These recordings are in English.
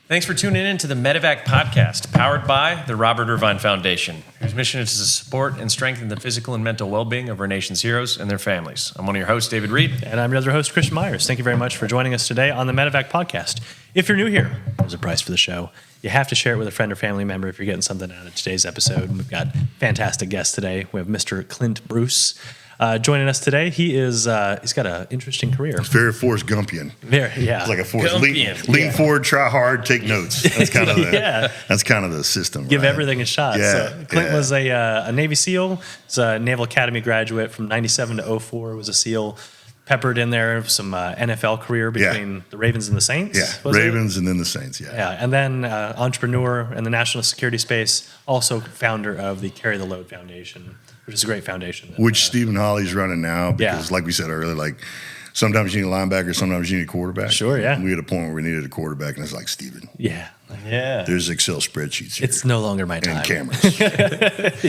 Thanks for tuning in to the Medevac podcast, powered by the Robert Irvine Foundation, whose mission is to support and strengthen the physical and mental well-being of our nation's heroes and their families. I'm one of your hosts, David Reid. And I'm your other host, Chris Meyers. Thank you very much for joining us today on the Medevac podcast. If you're new here, there's a price for the show. You have to share it with a friend or family member if you're getting something out of today's episode. We've got fantastic guests today. We have Mr. Clint Bruce joining us today. He's got an interesting career. It's very Forrest Gumpian. Yeah. It's like a Forrest lean forward, try hard, take notes. That's kind of that's kind of the system. Give right? everything a shot. Yeah, So Clint was a Navy SEAL. He's a Naval Academy graduate from 97 to 04. Was a SEAL. Peppered in there some NFL career between the Ravens and the Saints. Yeah, Ravens and then the Saints. Yeah, and then entrepreneur in the national security space. Also founder of the Carry the Load Foundation, which is a great foundation. Which Stephen Hawley's running now because, like we said earlier, like sometimes you need a linebacker, sometimes you need a quarterback. Sure, yeah. We had a point where we needed a quarterback, and it's like, Stephen. Yeah. There's Excel spreadsheets here. It's no longer my time. And cameras.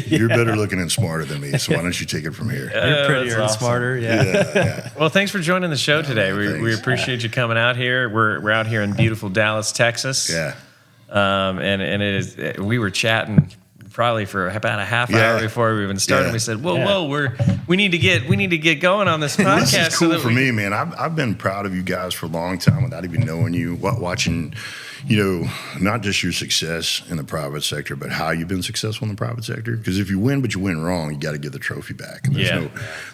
You're better looking and smarter than me, so why don't you take it from here? You're prettier and smarter. Yeah. Well, thanks for joining the show today. We appreciate you coming out here. We're out here in beautiful Dallas, Texas. Yeah. And it is. We were chatting probably for about a half hour before we even started. We said, "Whoa, we need to get going on this podcast." This is cool for me, man. I've been proud of you guys for a long time without even knowing you, watching, not just your success in the private sector, but how you've been successful in the private sector. Because if you win, but you win wrong, you got to give the trophy back. And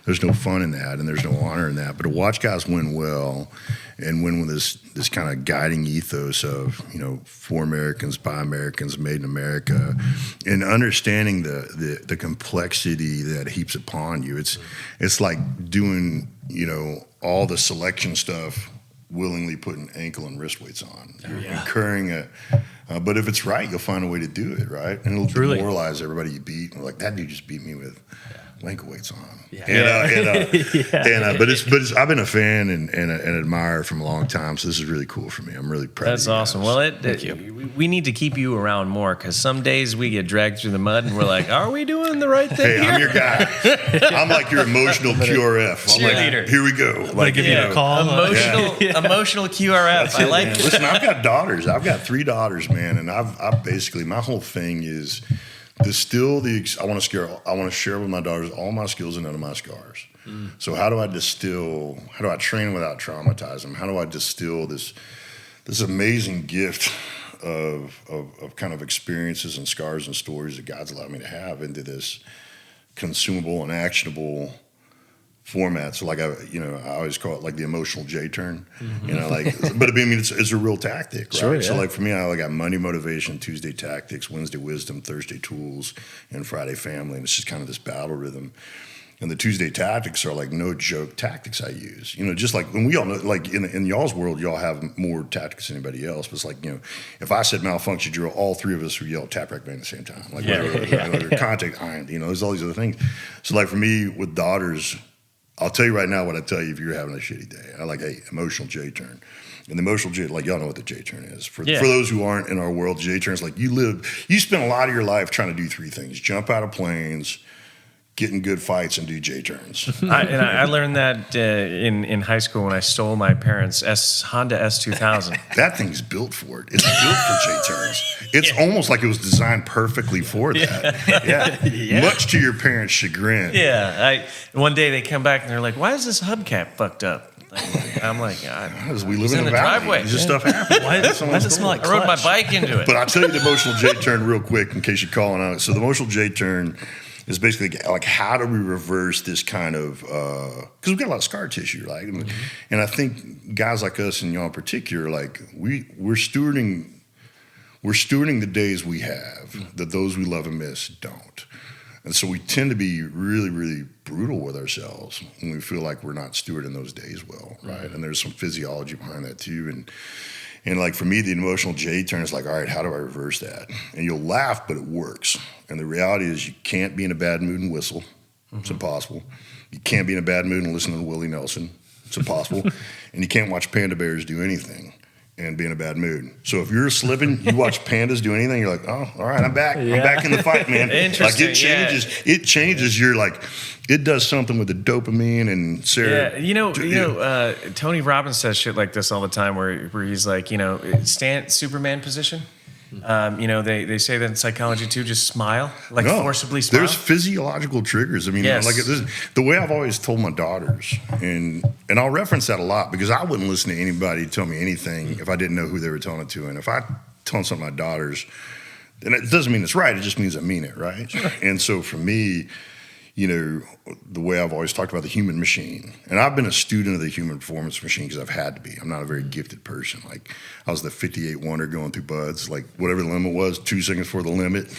there's no fun in that, and there's no honor in that. But to watch guys win well and win with this kind of guiding ethos of, for Americans, by Americans, made in America, and understanding the complexity that heaps upon you. It's like doing, all the selection stuff, willingly putting ankle and wrist weights on. You're incurring but if it's right, you'll find a way to do it, right? And it'll demoralize everybody you beat. And like, that dude just beat me with ankle weights on. But I've been a fan and admirer from a long time, so this is really cool for me. I'm really proud. That's of you awesome. guys. Well, we need to keep you around more because some days we get dragged through the mud and we're like, "Are we doing the right thing?" Hey, I'm your guy. I'm like your emotional QRF. I'm Cheerleader. like, here we go. I'm gonna give you a call. Emotional QRF. I like it. Listen, I've got daughters. I've got 3 daughters, man, and I've basically, my whole thing is distill I want to share with my daughters all my skills and none of my scars. So how do I train without traumatizing them? How do I distill this amazing gift of kind of experiences and scars and stories that God's allowed me to have into this consumable and actionable format? So like I always call it like the emotional J-turn, but I mean, it's a real tactic, right? Sure, yeah. So like for me, I got Monday motivation, Tuesday tactics, Wednesday wisdom, Thursday tools, and Friday family. And it's just kind of this battle rhythm. And the Tuesday tactics are like no joke tactics I use. Just like when we all know, like in y'all's world, y'all have more tactics than anybody else. But it's like, if I said malfunction drill, all 3 of us would yell tap rack bang at the same time. Like contact iron, there's all these other things. So like for me with daughters, I'll tell you right now what I tell you if you're having a shitty day. I like, hey, emotional J-turn. And the emotional J, like y'all know what the J-turn is. For those who aren't in our world, J-turn is like you spend a lot of your life trying to do 3 things: jump out of planes, get in good fights, and do J-turns. I learned that in high school when I stole my parents' Honda S2000. That thing's built for it. It's built for J-turns. It's almost like it was designed perfectly for that. Much to your parents' chagrin. One day they come back and they're like, "Why is this hubcap fucked up?" I'm like, we live in the driveway. Just stuff happens. Why does it smell like I rode my bike into it. But I'll tell you the emotional J-turn real quick in case you're calling on it. So the emotional J-turn is basically like, how do we reverse this kind of, because we've got a lot of scar tissue, right? And I think guys like us and y'all in particular, like we're stewarding the days we have that those we love and miss don't. And so we tend to be really, really brutal with ourselves when we feel like we're not stewarding those days well, right? And there's some physiology behind that too. And like for me, the emotional J-turn is like, all right, how do I reverse that? And you'll laugh, but it works. And the reality is you can't be in a bad mood and whistle. It's impossible. You can't be in a bad mood and listen to Willie Nelson. It's impossible. And you can't watch panda bears do anything. and be in a bad mood. So if you're slipping, you watch pandas do anything, you're like, oh, all right, I'm back. I'm back in the fight, man. Interesting. Like it changes. You're like, it does something with the dopamine and serotonin. Yeah, Tony Robbins says shit like this all the time where he's like, Superman position. They say that in psychology too, just smile, forcibly smile. There's physiological triggers. I mean, the way I've always told my daughters, and I'll reference that a lot because I wouldn't listen to anybody tell me anything if I didn't know who they were telling it to. And if I tell something to my daughters, and it doesn't mean it's right, it just means I mean it, right? Sure. And so for me, the way I've always talked about the human machine, and I've been a student of the human performance machine because I've had to be. I'm not a very gifted person. Like I was the 58 wonder going through buds, like whatever the limit was, 2 seconds before the limit.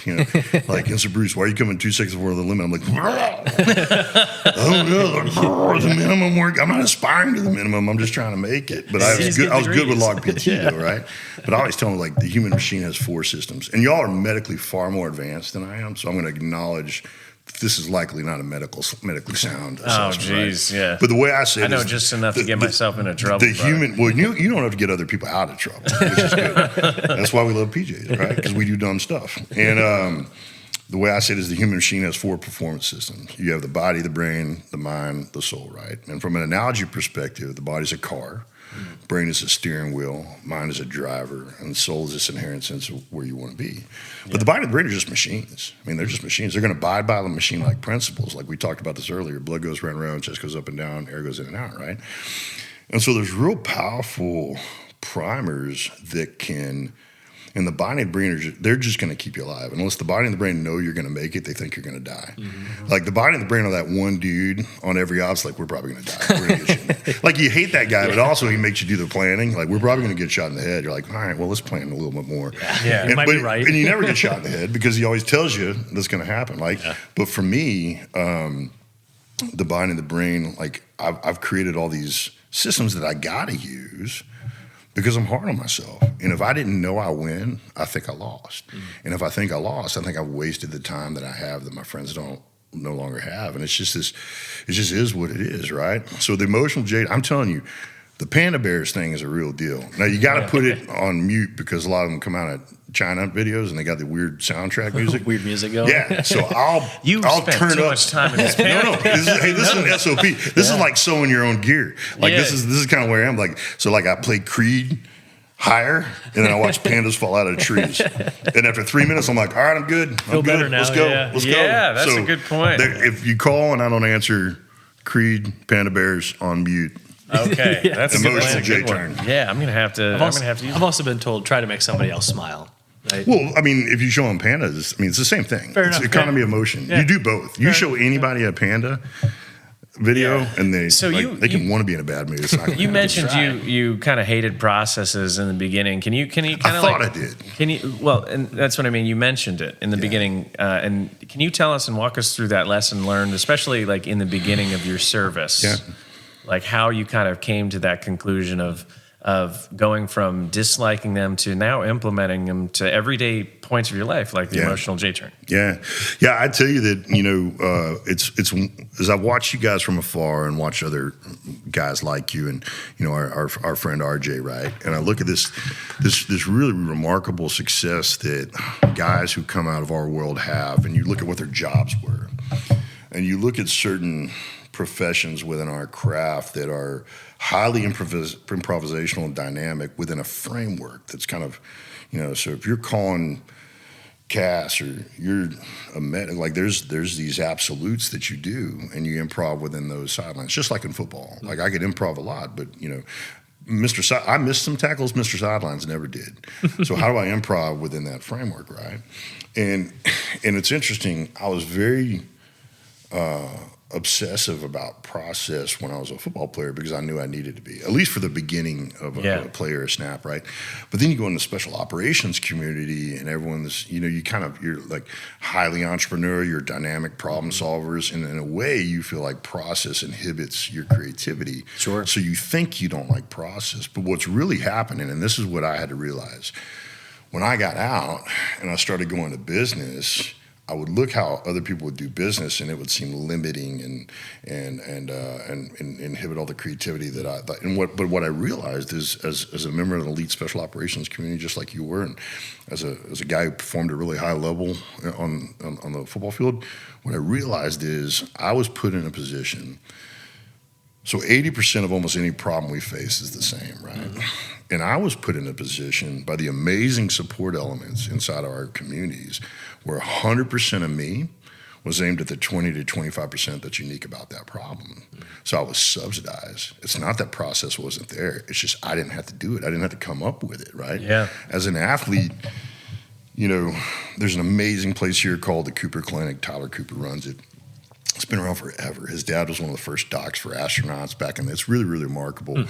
Like Mr. Bruce, why are you coming 2 seconds before the limit? I'm like, oh no, the minimum work. I'm not aspiring to the minimum. I'm just trying to make it. But I was good with log PT though, right? But I always tell them like the human machine has 4 systems, and y'all are medically far more advanced than I am. So I'm going to acknowledge this is likely not a medically sound assessment. Oh, geez, right? Yeah. But the way I say it, I know just enough to get myself into trouble. You don't have to get other people out of trouble, which is good. That's why we love PJs, right? Because we do dumb stuff. And the way I say it is the human machine has 4 performance systems. You have the body, the brain, the mind, the soul, right? And from an analogy perspective, the body's a car. Brain is a steering wheel, mind is a driver, and soul is this inherent sense of where you want to be. But the body and the brain are just machines. I mean, they're just machines. They're going to abide by the machine-like principles. Like we talked about this earlier, blood goes round and round, chest goes up and down, air goes in and out, right? And so there's real powerful primers that can, and the body and the brain, they're just going to keep you alive. Unless the body and the brain know you're going to make it, they think you're going to die. Mm-hmm. Like the body and the brain are that one dude on every odds, like we're probably going to die. We're gonna get shit. Like you hate that guy, but also he makes you do the planning. Like we're probably going to get shot in the head. You're like, all right, well, let's plan a little bit more. Yeah, you might be right. And you never get shot in the head because he always tells you that's going to happen. But for me, the body and the brain, like I've created all these systems that I got to use because I'm hard on myself. And if I didn't know I win, I think I lost. And if I think I lost, I think I've wasted the time that I have that my friends don't no longer have. And it just is what it is, right? So the emotional jade, I'm telling you, the panda bears thing is a real deal. Now you got to put it on mute because a lot of them come out of China videos and they got the weird soundtrack music. Weird music going. Yeah, so I'll spent turn too up. much time in this panda. No. This is an SOP. This is like sewing your own gear. Like this is kind of where I am. Like I play Creed higher, and then I watch pandas fall out of trees. And after 3 minutes, I'm like, all right, I'm good. Feel better now. Let's go. Yeah. Let's go. Yeah, that's a good point. If you call and I don't answer, Creed, panda bears on mute. Okay, that's a Emotional good one. Yeah, I'm gonna have to. Use I've also been told try to make somebody else smile. Right? Well, I mean, if you show them pandas, I mean, it's the same thing. Fair it's enough. economy of motion. Yeah. You do both. You show anybody a panda video, and they can want to be in a bad mood. It's not gonna You happen. mentioned you kind of hated processes in the beginning. Can you kind of I thought I did. Can you? Well, and that's what I mean. You mentioned it in the beginning, and can you tell us and walk us through that lesson learned, especially like in the beginning of your service? Yeah. Like how you kind of came to that conclusion of going from disliking them to now implementing them to everyday points of your life, like the emotional J-turn. Yeah. I tell you that, it's as I watch you guys from afar and watch other guys like you and, our friend RJ, right? And I look at this really remarkable success that guys who come out of our world have, and you look at what their jobs were, and you look at certain professions within our craft that are highly improvisational and dynamic within a framework that's kind of, so if you're calling Cass or you're a medic, like there's these absolutes that you do and you improv within those sidelines, just like in football. Like I could improv a lot, but I missed some tackles Mr. Sidelines never did. So how do I improv within that framework, right? And it's interesting, I was very obsessive about process when I was a football player because I knew I needed to be, at least for the beginning of a play or a snap, right? But then you go in the special operations community and everyone's, you're like highly entrepreneurial, you're dynamic problem solvers, and in a way you feel like process inhibits your creativity. Sure. So you think you don't like process, but what's really happening, and this is what I had to realize, when I got out and I started going to business, I would look how other people would do business, and it would seem limiting and inhibit all the creativity that I thought. But what I realized is, as a member of an elite special operations community, just like you were, and as a guy who performed at a really high level on the football field, what I realized is I was put in a position. So 80% of almost any problem we face is the same, right? Mm-hmm. And I was put in a position by the amazing support elements inside of our communities where 100% of me was aimed at the 20 to 25% that's unique about that problem. Mm-hmm. So I was subsidized. It's not that process wasn't there. It's just I didn't have to do it. I didn't have to come up with it, right? Yeah. As an athlete, there's an amazing place here called the Cooper Clinic. Tyler Cooper runs it. It's been around forever. His dad was one of the first docs for astronauts back in. It's really, really remarkable.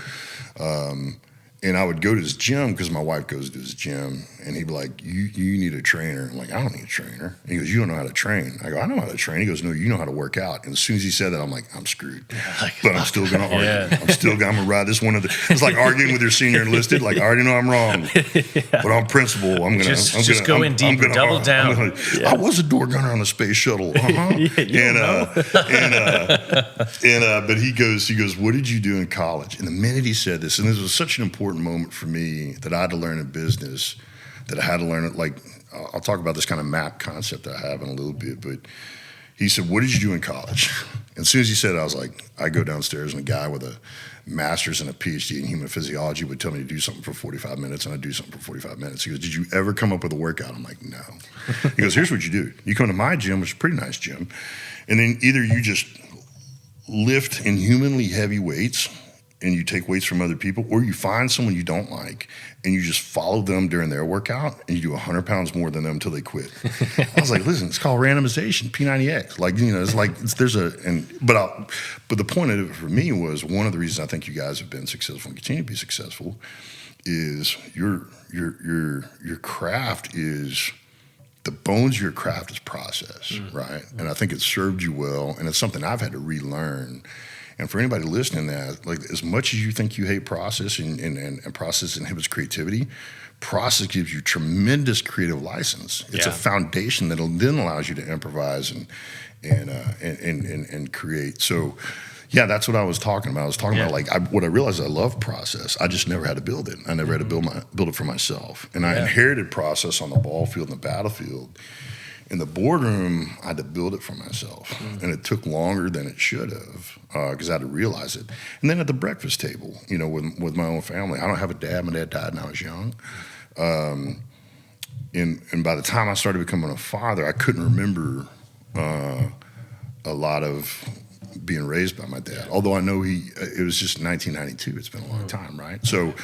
And I would go to his gym because my wife goes to his gym, and he'd be like, you need a trainer. I'm like, I don't need a trainer. And he goes, you don't know how to train. I go, I know how to train. He goes, no, you know how to work out. And as soon as he said that, I'm like, I'm screwed. But I'm still going to argue. Yeah. I'm going to ride this one of the. It's like arguing with your senior enlisted. Like, I already know I'm wrong. But on principle, I'm going to. Just go in deeper, double down. I was a door gunner on the space shuttle. But he goes, what did you do in college? And the minute he said this, and this was such an important moment for me that I had to learn in business, that I had to learn it. Like, I'll talk about this kind of map concept I have in a little bit, but he said, what did you do in college? And as soon as he said it, I was like, I go downstairs and a guy with a master's and a PhD in human physiology would tell me to do something for 45 minutes, and I'd do something for 45 minutes. He goes, did you ever come up with a workout? I'm like, no. He goes, here's what you do. You come to my gym, which is a pretty nice gym, and then either you just lift inhumanly heavy weights and you take weights from other people, or you find someone you don't like and you just follow them during their workout and you do 100 pounds more than them until they quit. I was like, listen, it's called randomization, P90X. Like, it's like, but the point of it for me was one of the reasons I think you guys have been successful and continue to be successful is your craft is, the bones of your craft is process, right? And I think it served you well, and it's something I've had to relearn. And for anybody listening to that, like, as much as you think you hate process and process inhibits creativity, process gives you tremendous creative license. It's a foundation that then allows you to improvise and create. So, yeah, that's what I was talking about. I was talking about, like, what I realized, I love process. I just never had to build it. I never had to build it for myself. And I inherited process on the ball field and the battlefield. In the boardroom, I had to build it for myself. And it took longer than it should have because I had to realize it. And then at the breakfast table, with my own family, I don't have a dad. My dad died when I was young. And by the time I started becoming a father, I couldn't remember a lot of being raised by my dad. Although I know it was just 1992. It's been a long time, right? So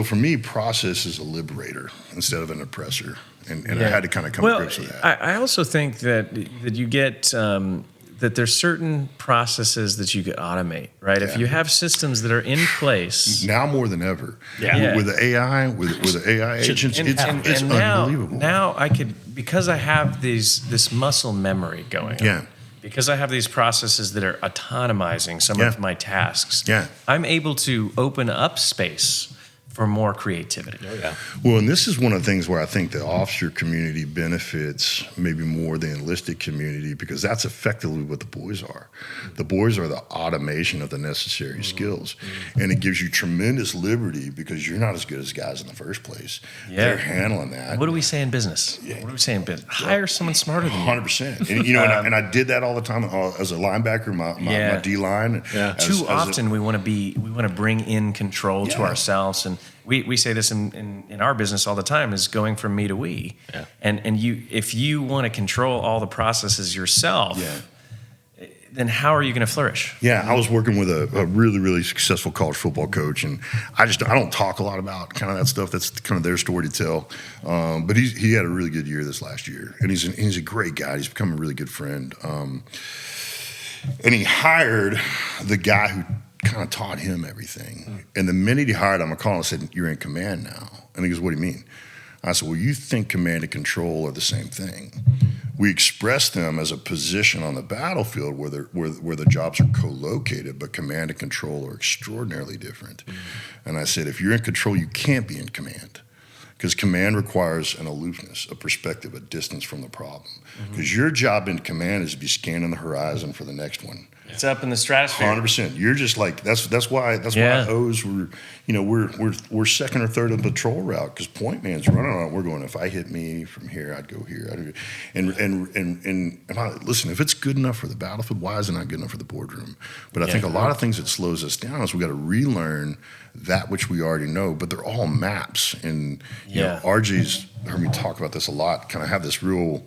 for me, process is a liberator instead of an oppressor. And I had to kind of come to grips with that. I also think that you get that there's certain processes that you could automate, right? Yeah. If you have systems that are in place now more than ever, with the AI, with the AI agents, it's unbelievable. Now I could, because I have this muscle memory going on, because I have these processes that are autonomizing some of my tasks, I'm able to open up space for more creativity. Oh, yeah. Well, and this is one of the things where I think the officer community benefits maybe more than the enlisted community, because that's effectively what the boys are. The boys are the automation of the necessary skills. And it gives you tremendous liberty because you're not as good as guys in the first place. They're handling that. What do we say in business? What do we say in business? Hire someone smarter than you. 100%. And, and I did that all the time as a linebacker, my D-line. Too often we want to bring in control to ourselves, and we say this in our business all the time, is going from me to we. Yeah. And if you want to control all the processes yourself, then how are you going to flourish? Yeah, I was working with a really, really successful college football coach, and I don't talk a lot about kind of that stuff. That's kind of their story to tell. But he had a really good year this last year, and he's a great guy. He's become a really good friend. And he hired the guy who kind of taught him everything. And the minute he hired him, I called him and said, "You're in command now." And he goes, "What do you mean?" I said, "Well, you think command and control are the same thing. We express them as a position on the battlefield where the jobs are co-located, but command and control are extraordinarily different." And I said, if you're in control, you can't be in command. Because command requires an aloofness, a perspective, a distance from the problem. Because your job in command is to be scanning the horizon for the next one. It's up in the stratosphere. 100%. You're just like that's why O's were, we're second or third in patrol route because point man's running on it. We're going, if I hit me from here, I'd go here. Listen, if it's good enough for the battlefield, why is it not good enough for the boardroom? But I think a lot of things that slows us down is we got to relearn that which we already know. But they're all maps, and RJ's heard me talk about this a lot. Kind of have this real.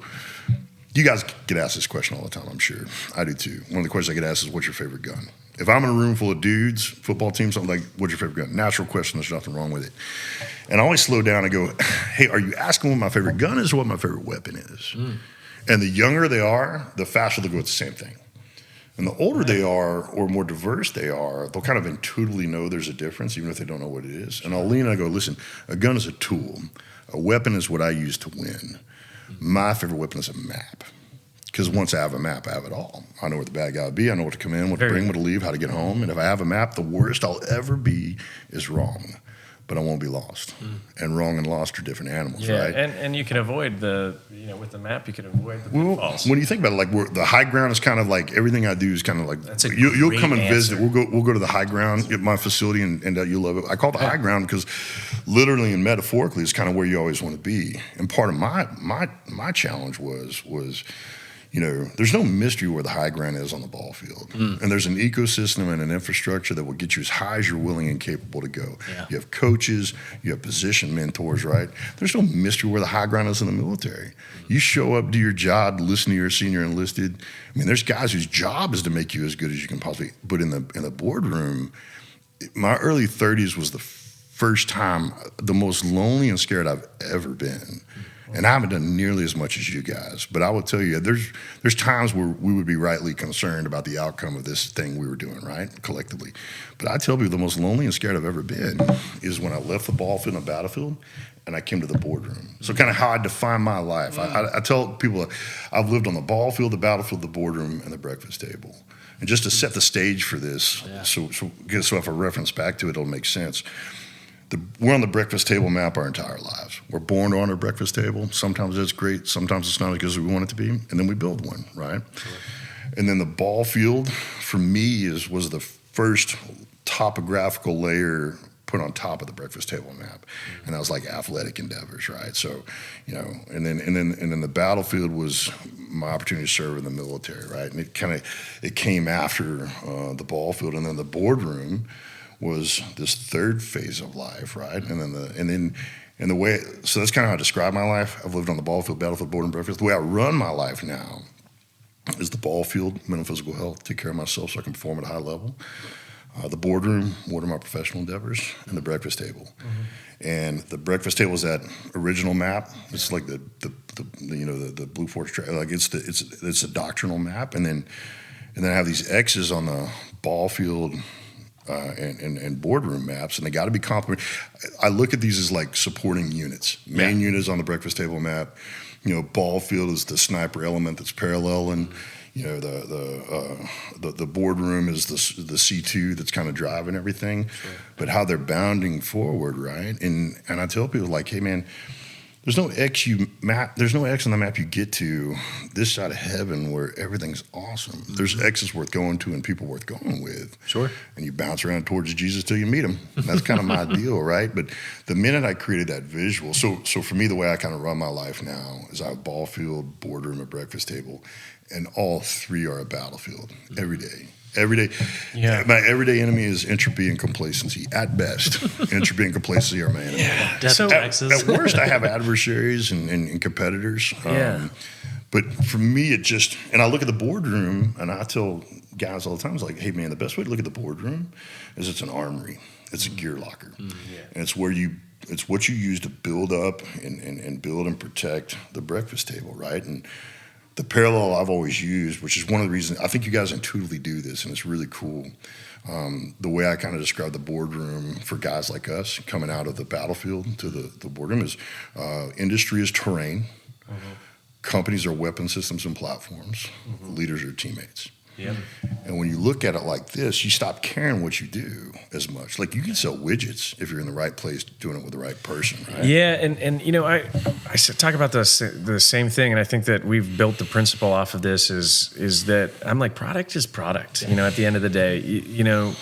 You guys get asked this question all the time, I'm sure. I do too. One of the questions I get asked is, what's your favorite gun? If I'm in a room full of dudes, football team, something like, what's your favorite gun? Natural question, there's nothing wrong with it. And I always slow down and go, hey, are you asking what my favorite gun is or what my favorite weapon is? And the younger they are, the faster they'll go with the same thing. And the older they are or more diverse they are, they'll kind of intuitively know there's a difference, even if they don't know what it is. And I'll lean and I go, listen, a gun is a tool. A weapon is what I use to win. My favorite weapon is a map. Because once I have a map, I have it all. I know where the bad guy would be. I know what to come in, what to bring, what to leave, how to get home. And if I have a map, the worst I'll ever be is wrong. But I won't be lost. And wrong and lost are different animals, right? And you can avoid with the map, you can avoid the pitfalls. When you think about it, like the high ground is kind of like everything I do is kind of like, That's a you'll come and answer. visit. We'll go to the high ground at my facility and you'll love it. I call it the high ground because literally and metaphorically it's kind of where you always want to be. And part of my challenge was there's no mystery where the high ground is on the ball field. And there's an ecosystem and an infrastructure that will get you as high as you're willing and capable to go. Yeah. You have coaches, you have position mentors, right? There's no mystery where the high ground is in the military. You show up, do your job, listen to your senior enlisted. I mean, there's guys whose job is to make you as good as you can possibly. But in the boardroom, my early 30s was the first time, the most lonely and scared I've ever been. And I haven't done nearly as much as you guys, but I will tell you, there's times where we would be rightly concerned about the outcome of this thing we were doing, right, collectively. But I tell people the most lonely and scared I've ever been is when I left the ball field and the battlefield and I came to the boardroom. So kind of how I define my life. I tell people I've lived on the ball field, the battlefield, the boardroom, and the breakfast table. And just to set the stage for this, so if I reference back to it, it'll make sense. We're on the breakfast table map our entire lives. We're born on a breakfast table. Sometimes it's great. Sometimes it's not as good as we want it to be. And then we build one, right? Sure. And then the ball field, for me, was the first topographical layer put on top of the breakfast table map. And that was like athletic endeavors, right? So, and then the battlefield was my opportunity to serve in the military, right? And it came after the ball field. And then the boardroom was this third phase of life, right? And the way, so that's kind of how I describe my life. I've lived on the ball field, battlefield, board, and breakfast. The way I run my life now is the ball field, mental, physical health, take care of myself so I can perform at a high level. The boardroom, what are my professional endeavors, and the breakfast table. And the breakfast table is that original map. It's like the Blue Force track. Like it's a doctrinal map, and then I have these X's on the ball field. And boardroom maps, and they got to be complementary. I look at these as like supporting units. Main unit is on the breakfast table map. Ball field is the sniper element that's parallel, and the boardroom is the C2 that's kind of driving everything. Sure. But how they're bounding forward, right? And I tell people like, hey man, there's no X on the map you get to this side of heaven where everything's awesome. There's X's worth going to and people worth going with. Sure. And you bounce around towards Jesus till you meet him. That's kind of my deal, right? But the minute I created that visual, so for me, the way I kind of run my life now is I have ball field, boardroom, and breakfast table, and all three are a battlefield every day. Every day, my everyday enemy is entropy and complacency. At best, entropy and complacency are my enemy. Yeah, so at worst, I have adversaries and competitors. But for me, and I look at the boardroom, and I tell guys all the time, it's like, hey man, the best way to look at the boardroom is it's an armory. It's a gear locker, and it's what you use to build up and build and protect the breakfast table, right? And the parallel I've always used, which is one of the reasons, I think you guys intuitively do this, and it's really cool. The way I kind of describe the boardroom for guys like us coming out of the battlefield to the boardroom is industry is terrain, companies are weapon systems and platforms, leaders are teammates. Yeah. And when you look at it like this, you stop caring what you do as much. Like you can sell widgets if you're in the right place doing it with the right person, right? Yeah, and you know, I talk about the same thing, and I think that we've built the principle off of this is that I'm like, product is product. You know, at the end of the day, you know,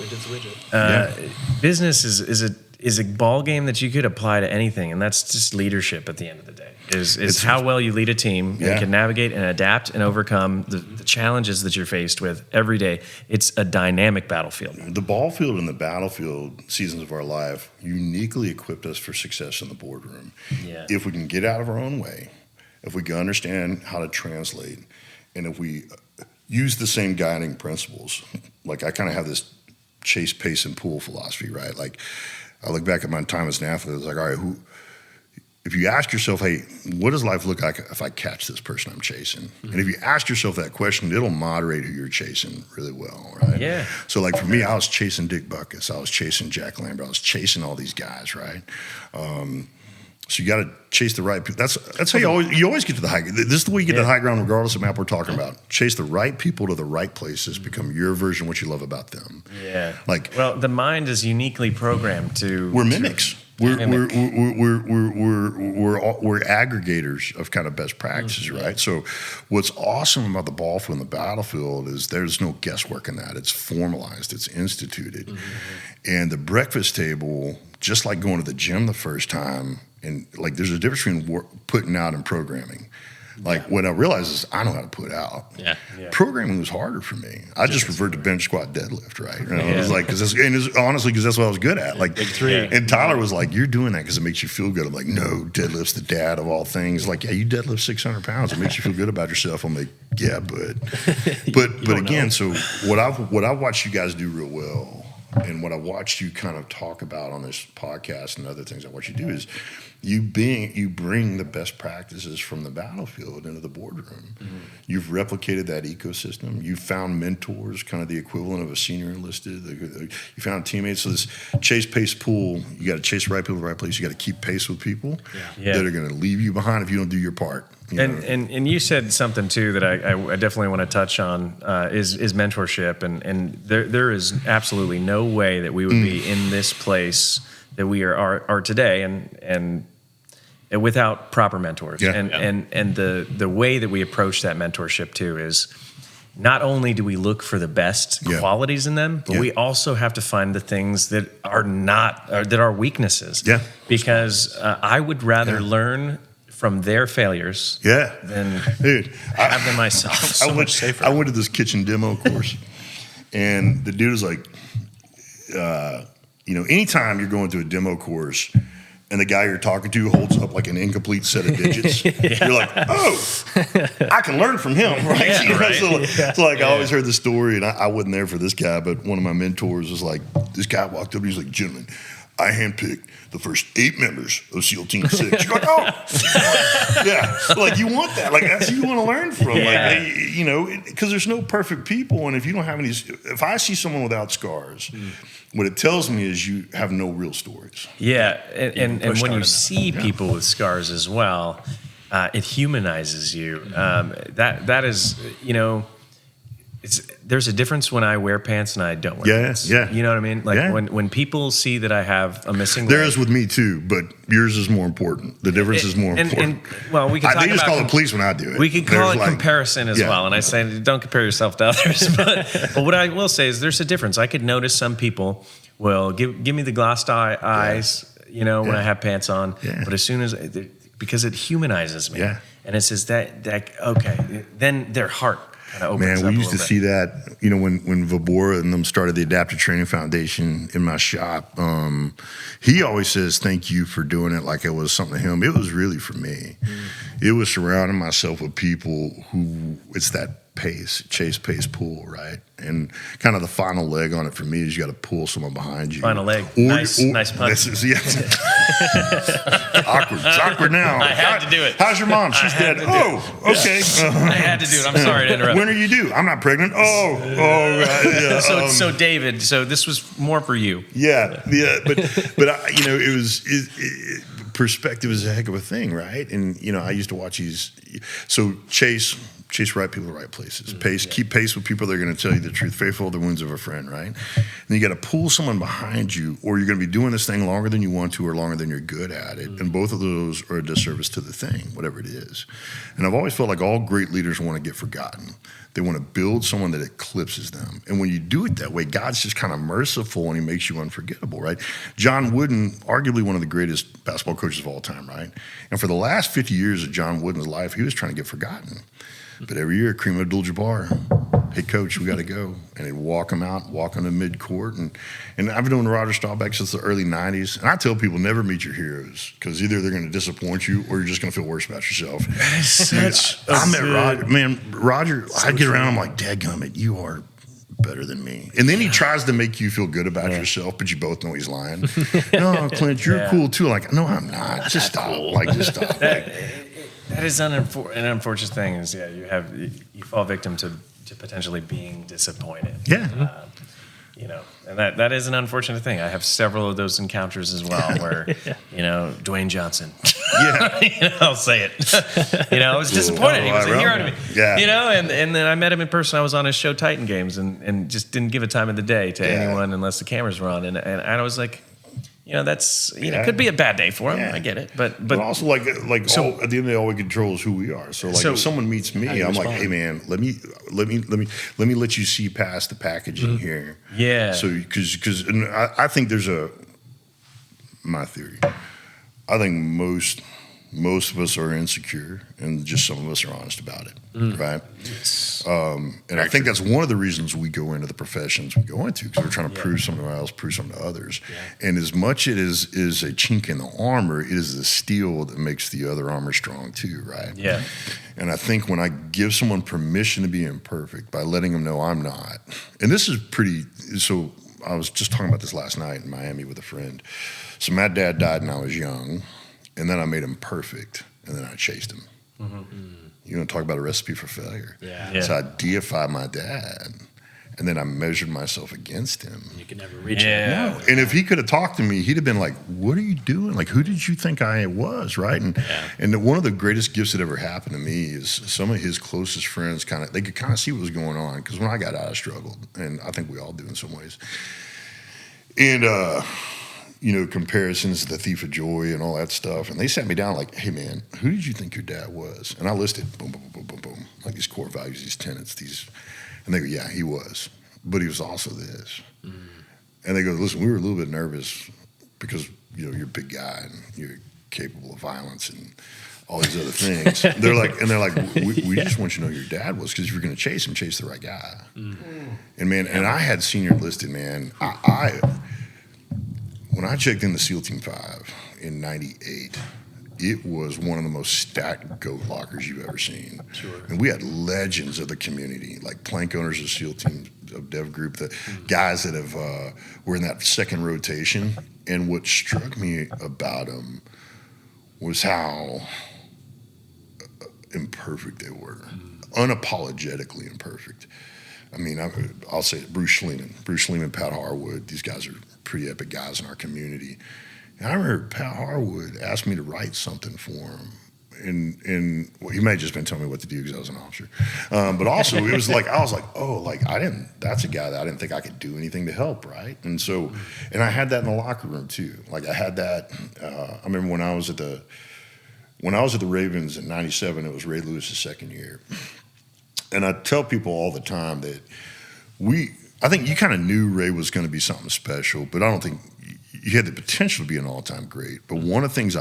business is a ball game that you could apply to anything, and that's just leadership at the end of the day. Is how well you lead a team and can navigate and adapt and overcome the challenges that you're faced with every day. It's a dynamic battlefield. The ball field and the battlefield seasons of our life uniquely equipped us for success in the boardroom. Yeah. If we can get out of our own way, if we can understand how to translate, and if we use the same guiding principles. Like I kind of have this chase, pace, and pull philosophy, right? Like I look back at my time as an athlete, it's like, all right, if you ask yourself, hey, what does life look like if I catch this person I'm chasing? Mm-hmm. And if you ask yourself that question, it'll moderate who you're chasing really well, right? Yeah. So like for me, I was chasing Dick Butkus. I was chasing Jack Lambert. I was chasing all these guys, right? So you got to chase the right people. That's how you always get to the high. This is the way you get to the high ground, regardless of map we're talking about. Chase the right people to the right places. Become your version of what you love about them. Yeah. Like, well, the mind is uniquely programmed to. We're mimics. We're aggregators of kind of best practices, right? So what's awesome about the ball field and the battlefield is there's no guesswork in that. It's formalized. It's instituted. Mm-hmm. And the breakfast table, just like going to the gym the first time, and like there's a difference between putting out and programming. Like what I realized is I know how to put out. Yeah. Programming was harder for me. I just referred to bench, squat, deadlift, right? You know, it was like, honestly, because that's what I was good at. Like, Big three. And Tyler was like, "You're doing that because it makes you feel good." I'm like, "No, deadlift's the dad of all things." Like, yeah, you deadlift 600 pounds. It makes you feel good about yourself. I'm like, yeah, but again, so what I've watched you guys do real well, and what I watched you kind of talk about on this podcast and other things I watch you do is you bring the best practices from the battlefield into the boardroom. Mm-hmm. You've replicated that ecosystem. You found mentors, kind of the equivalent of a senior enlisted. You found teammates. So this chase, pace, pull, you got to chase the right people to the right place. You got to keep pace with people that are going to leave you behind if you don't do your part. And you said something too that I definitely want to touch on is mentorship, and there is absolutely no way that we would be in this place that we are today and without proper mentors. And the way that we approach that mentorship too is not only do we look for the best qualities in them, but we also have to find the things that are weaknesses. Yeah. Because I would rather learn from their failures than have them myself. I went to this kitchen demo course, and the dude was like, anytime you're going to a demo course and the guy you're talking to holds up like an incomplete set of digits, you're like, oh, I can learn from him, right? So I always heard the story, and I wasn't there for this guy, but one of my mentors was like, this guy walked up and he's like, "Gentlemen, I handpicked the first 8 members of SEAL Team 6. You're like, oh, yeah. Like, you want that. Like, that's who you want to learn from. Like, because there's no perfect people. And if you don't have any, if I see someone without scars, what it tells me is you have no real stories. Yeah. And when you see people with scars as well, it humanizes you. That is, there's a difference when I wear pants and I don't wear pants. Yeah. You know what I mean? Like when people see that I have a missing leg. There is with me too, but yours is more important. The difference is more important. Well, we can talk they just call the police when I do it. We can call it comparison as well. And I say, don't compare yourself to others. But what I will say is there's a difference. I could notice some people will give me the glossed eyes, when I have pants on. Yeah. But as soon as, because it humanizes me. Yeah. And it says that okay, then their heart. Man, we used to see that, when Vabora and them started the Adaptive Training Foundation in my shop. He always says, "Thank you for doing it," like it was something to him. It was really for me. It was surrounding myself with people who, it's that chase, pace, pull, right? And kind of the final leg on it for me is you got to pull someone behind you. Final leg. Nice pun. Awkward. It's awkward now. I had to do it. How's your mom? She's dead. Oh, okay. I had to do it. I'm sorry to interrupt. When are you due? I'm not pregnant. Oh, right. Yeah. So David, this was more for you. Yeah. But it was perspective is a heck of a thing, right? And I used to watch these. So Chase, chase right people to right places. Keep pace with people that are going to tell you the truth. Faithful are the wounds of a friend, right? And you got to pull someone behind you, or you're going to be doing this thing longer than you want to or longer than you're good at it. And both of those are a disservice to the thing, whatever it is. And I've always felt like all great leaders want to get forgotten. They want to build someone that eclipses them. And when you do it that way, God's just kind of merciful and he makes you unforgettable, right? John Wooden, arguably one of the greatest basketball coaches of all time, right? And for the last 50 years of John Wooden's life, he was trying to get forgotten. But every year, Kareem Abdul-Jabbar, hey, coach, we got to go. And he'd walk him out, walk on the midcourt. And I've been doing Roger Staubach since the early 90s. And I tell people, never meet your heroes, because either they're going to disappoint you or you're just going to feel worse about yourself. That is such I met Roger. Man, Roger, I'd get around, I'm like, dadgummit, you are better than me. And then he tries to make you feel good about yourself, but you both know he's lying. No, Clint, you're cool too. Like, no, I'm not. Just stop. Cool. Like, just stop. That is an unfortunate thing. Is you fall victim to potentially being disappointed. Yeah. And that is an unfortunate thing. I have several of those encounters as well, where Dwayne Johnson. Yeah. I'll say it. I was disappointed. He was a hero to me. Yeah. And then I met him in person. I was on his show Titan Games, and just didn't give a time of the day to anyone unless the cameras were on. And I was like, that's could be a bad day for him. Yeah. I get it, but also like so, at the end of the day, all we control is who we are. So if someone meets me, I'm like, hey man, let me let you see past the packaging here. Yeah. So because I think there's my theory. I think most of us are insecure, and just some of us are honest about it, right? Yes. And I think that's one of the reasons we go into the professions we go into, because we're trying to prove something to else, prove something to others. Yeah. And as much it is a chink in the armor, it is the steel that makes the other armor strong too, right? Yeah. And I think when I give someone permission to be imperfect by letting them know I'm not, and this is so I was just talking about this last night in Miami with a friend. So my dad died when I was young. And then I made him perfect, and then I chased him. You want to talk about a recipe for failure? Yeah. So I deified my dad, and then I measured myself against him. You could never reach him. No. And if he could have talked to me, he'd have been like, what are you doing? Like, who did you think I was, right? And one of the greatest gifts that ever happened to me is some of his closest friends they could kind of see what was going on, because when I got out, I struggled, and I think we all do in some ways. And comparisons to The Thief of Joy and all that stuff. And they sat me down like, hey, man, who did you think your dad was? And I listed, boom, boom, boom, boom, boom, like these core values, these tenets, and they go, yeah, he was. But he was also this. And they go, listen, we were a little bit nervous because, you're a big guy and you're capable of violence and all these other things. They're like, we just want you to know who your dad was, because if you're going to chase him, chase the right guy. And man, and I had senior enlisted, man. When I checked in the SEAL Team 5 in '98, it was one of the most stacked goat lockers you've ever seen. Sure. And we had legends of the community, like plank owners of SEAL Team, of Dev Group, the guys that were in that second rotation. And what struck me about them was how imperfect they were, unapologetically imperfect. I mean, I'll say it, Bruce Schliemann, Pat Harwood, these guys are pretty epic guys in our community. And I remember Pat Harwood asked me to write something for him. And he may have just been telling me what to do because I was an officer. But also, it was like, I was like, that's a guy that I didn't think I could do anything to help, right? And so, and I had that in the locker room too. Like I had that, I remember when I was at the Ravens in '97, it was Ray Lewis's second year. And I tell people all the time that I think you kind of knew Ray was going to be something special, but I don't think you had the potential to be an all-time great. But one of the things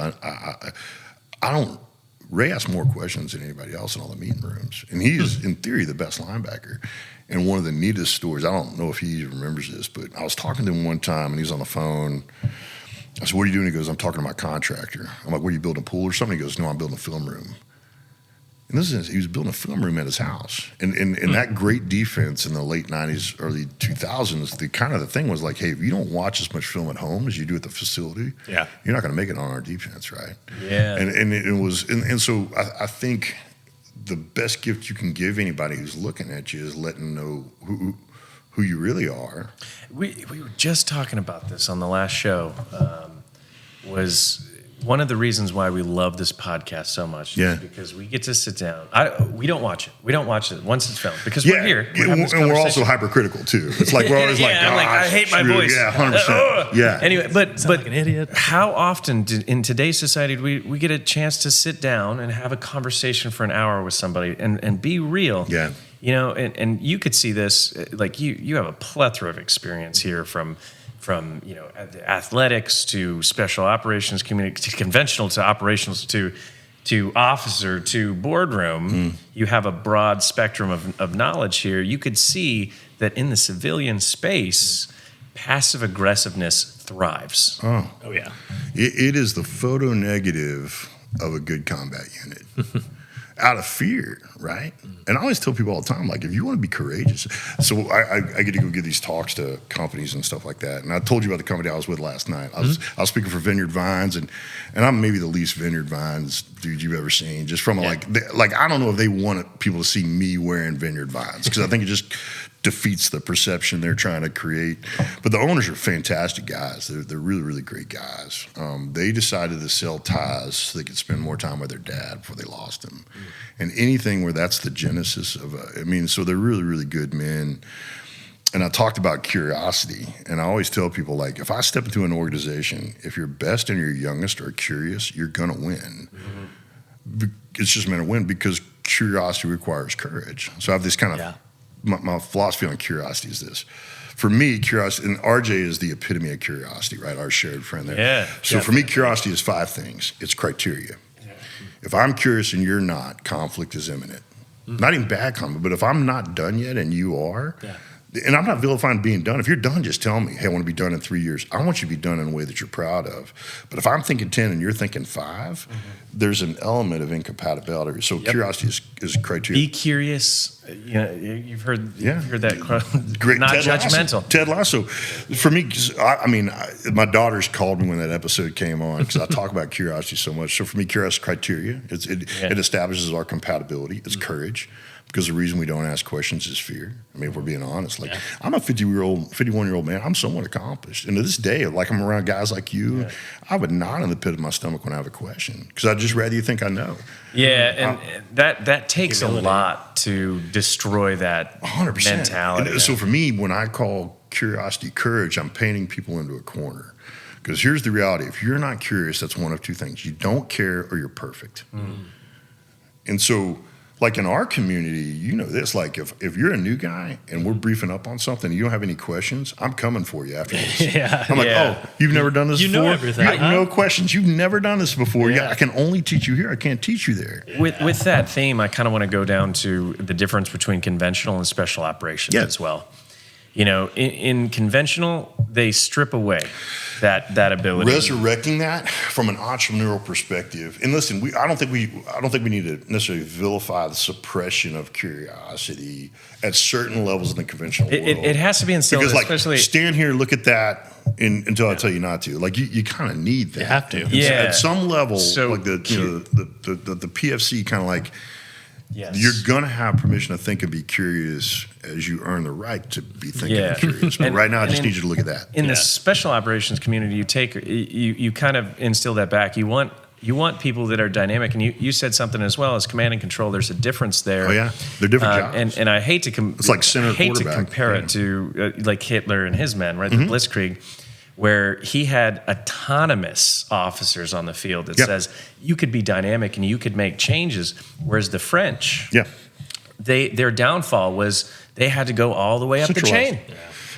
Ray asked more questions than anybody else in all the meeting rooms. And he is, in theory, the best linebacker. And one of the neatest stories, I don't know if he remembers this, but I was talking to him one time, and he was on the phone. I said, what are you doing? He goes, I'm talking to my contractor. I'm like, what, are you building a pool or something? He goes, no, I'm building a film room. And he was building a film room at his house. And that great defense in the late 90s, early 2000s, the thing was like, hey, if you don't watch as much film at home as you do at the facility, you're not going to make it on our defense, right? Yeah. And it was, and so I think the best gift you can give anybody who's looking at you is letting them know who you really are. We were just talking about this on the last show, was one of the reasons why we love this podcast so much is because we get to sit down. We don't watch it. We don't watch it once it's filmed because we're here. And we're also hypercritical too. It's like we're always I'm like, I hate my voice. Yeah, 100%. Yeah. Anyway, but like an idiot. How often in today's society we get a chance to sit down and have a conversation for an hour with somebody and be real? Yeah. You know, and you could see this, like you have a plethora of experience here from you know, athletics to special operations community to conventional to operations to officer to boardroom. You have a broad spectrum of knowledge here. You could see that in the civilian space, passive aggressiveness thrives. Oh yeah. It is the photo negative of a good combat unit. Out of fear, right? And I always tell people all the time, like, if you want to be courageous. So I get to go give these talks to companies and stuff like that. And I told you about the company I was with last night. I was speaking for Vineyard Vines, and I'm maybe the least Vineyard Vines dude you've ever seen. Just from like I don't know if they wanted people to see me wearing Vineyard Vines because I think it just defeats the perception they're trying to create. But the owners are fantastic guys. They're really, really great guys. They decided to sell ties so they could spend more time with their dad before they lost him. And anything where that's the genesis of so they're really, really good men. And I talked about curiosity. And I always tell people, like, if I step into an organization, if your best and your youngest are curious, you're going to win. It's just meant to win because curiosity requires courage. So I have this kind of my philosophy on curiosity is this. For me, curiosity, and RJ is the epitome of curiosity, right? Our shared friend there. Yeah. So for me, curiosity is 5 things. It's criteria. Yeah. If I'm curious and you're not, conflict is imminent. Not even bad conflict, but if I'm not done yet and you are, and I'm not vilifying being done. If you're done, just tell me, hey, I want to be done in 3 years. I want you to be done in a way that you're proud of. But if I'm thinking 10 and you're thinking 5, there's an element of incompatibility. So curiosity is a criteria. Be curious. You know, you've heard that quote. Great. Not Ted judgmental. Lasso. Ted Lasso. For me, my daughters called me when that episode came on because I talk about curiosity so much. So for me, curiosity criteria. It establishes our compatibility. It's courage. Because the reason we don't ask questions is fear. I mean, if we're being honest, like I'm a 51-year-old man. I'm somewhat accomplished. And to this day, like I'm around guys like you, I would knot in the pit of my stomach when I have a question because I'd just rather you think I know. Yeah, and that takes a lot to destroy that 100%. mentality. And so for me, when I call curiosity courage, I'm painting people into a corner. Because here's the reality. If you're not curious, that's one of 2 things. You don't care or you're perfect. And so like in our community, you know this, like if you're a new guy and we're briefing up on something and you don't have any questions, I'm coming for you after this. I'm like, oh, you've never done this before? You know everything. No questions. You've never done this before. I can only teach you here. I can't teach you there. With that theme, I kind of want to go down to the difference between conventional and special operations as well. You know, in conventional, they strip away that ability. Resurrecting that from an entrepreneurial perspective. And listen, I don't think we need to necessarily vilify the suppression of curiosity at certain levels in the conventional world. It has to be instilled, because, especially stand here, look at that until I tell you not to. Like you kind of need that. You have to. Yeah. At some level, So like the PFC kind of like. Yes. You're going to have permission to think and be curious as you earn the right to be thinking and curious. But right now, I just need you to look at that. In the special operations community, you kind of instill that back. You want people that are dynamic, and you said something as well as command and control. There's a difference there. Oh yeah, they're different jobs. And I hate to it's like center to quarterback. compare it to like Hitler and his men, right? The Blitzkrieg, where he had autonomous officers on the field that says you could be dynamic and you could make changes, whereas the French, their downfall was they had to go all the way up the chain.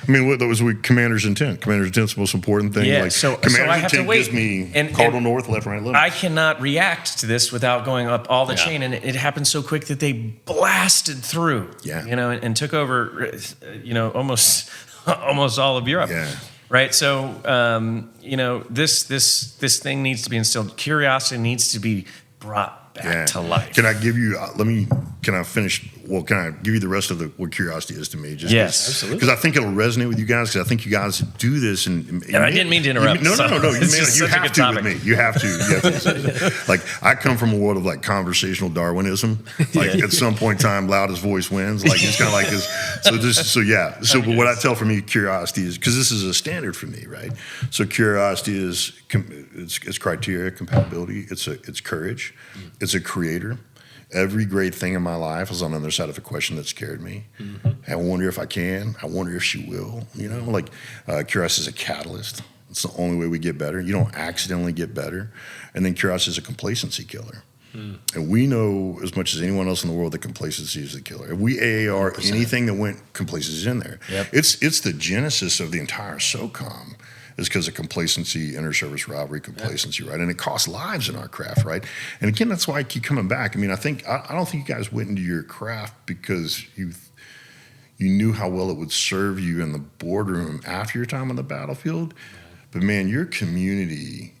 I mean, that was commander's intent. Commander's intent is the most important thing. Yeah, like, so commander's I have to intent wait. gives me And cardinal north, left, right, left. I cannot react to this without going up all the chain, and it happened so quick that they blasted through. You know, and took over. You know, almost all of Europe. Right. So you know, this thing needs to be instilled. Curiosity needs to be brought back to life. Can I give you? Can I finish well, can I give you the rest of what curiosity is to me? Just Yes, absolutely. Because I think it'll resonate with you guys. Because I think you guys do this, and I didn't mean to interrupt. No. It's just You such a have good to topic. with me. You have to. Like I come from a world of like conversational Darwinism. Like at some point in time, loudest voice wins. Like it's kind of like this. But what I tell for me, curiosity is because this is a standard for me, right? So curiosity is it's criteria, compatibility. It's courage. It's a creator. Every great thing in my life is on the other side of a question that scared me. I wonder if I can. I wonder if she will. Like curiosity is a catalyst. It's the only way we get better. You don't accidentally get better. And then curiosity is a complacency killer. And we know as much as anyone else in the world that complacency is the killer. If we AAR 100%. Anything that went, complacency is in there. Yep. It's the genesis of the entire SOCOM. Is because of complacency, inter-service robbery, complacency, right? And it costs lives in our craft, right? And again, that's why I keep coming back. I mean, I don't think you guys went into your craft because you knew how well it would serve you in the boardroom after your time on the battlefield. But man, your community,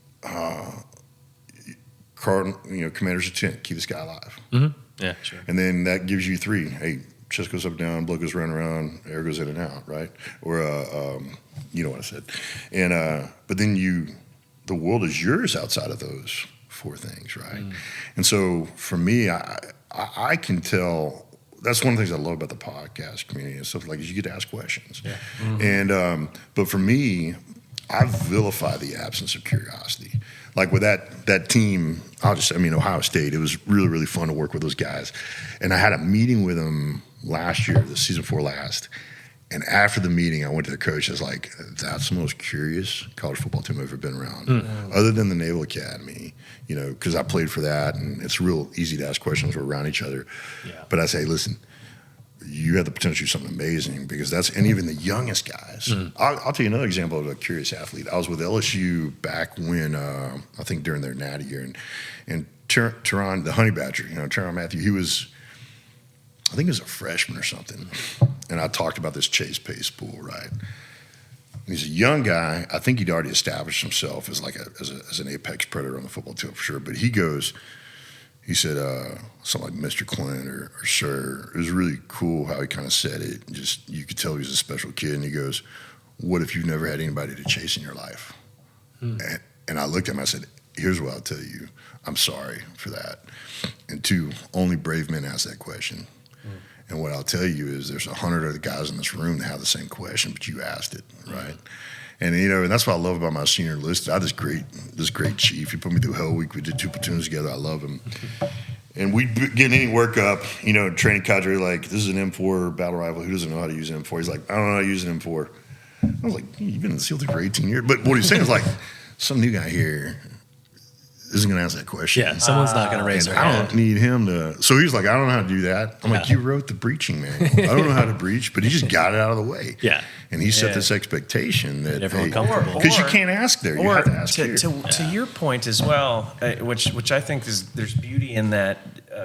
commander's intent, keep this guy alive. Mm-hmm. Yeah, sure. And then that gives you 3. Hey, chest goes up, down, blood goes round, around, air goes in and out, right? Or you know what I said. And but then the world is yours outside of those 4 things, right? And so for me, I can tell. That's one of the things I love about the podcast community and stuff like is you get to ask questions. Yeah. And but for me, I vilify the absence of curiosity. Like with that team, Ohio State. It was really, really fun to work with those guys. And I had a meeting with them last year, the season 4 last. And after the meeting, I went to the coach. I was like, that's the most curious college football team I've ever been around, other than the Naval Academy, because I played for that. And it's real easy to ask questions. We're around each other. Yeah. But I say, listen, you have the potential to do something amazing because and even the youngest guys. I'll tell you another example of a curious athlete. I was with LSU back when, I think during their natty year. And Teron, the Honey Badger, Teron Matthew, I think he was a freshman or something. And I talked about this Chase Pace pool, right? And he's a young guy. I think he'd already established himself as as an apex predator on the football field for sure. But he said something like Mr. Clint or Sir. It was really cool how he kind of said it. Just you could tell he was a special kid. And he goes, what if you've never had anybody to chase in your life? And I looked at him, I said, here's what I'll tell you. I'm sorry for that. And 2, only brave men ask that question. And what I'll tell you is there's 100 other guys in this room that have the same question, but you asked it, right? And and that's what I love about my senior enlisted. I had this great chief. He put me through Hell Week. We did 2 platoons together. I love him. And we'd get any workup, training cadre, like, this is an M4 battle rifle. Who doesn't know how to use an M4? He's like, I don't know how to use an M4. I was like, you've been in the SEAL team for 18 years. But what he's saying is like, some new guy here isn't going to ask that question. Yeah, someone's not going to raise their hand. I don't need him to. So he was like, I don't know how to do that. I'm like, you wrote the breaching manual. I don't know how to breach, but he just got it out of the way. Yeah. And he set this expectation that everyone comfortable. Because you can't ask there. You have to ask here. To your point as well, which I think there's beauty in that.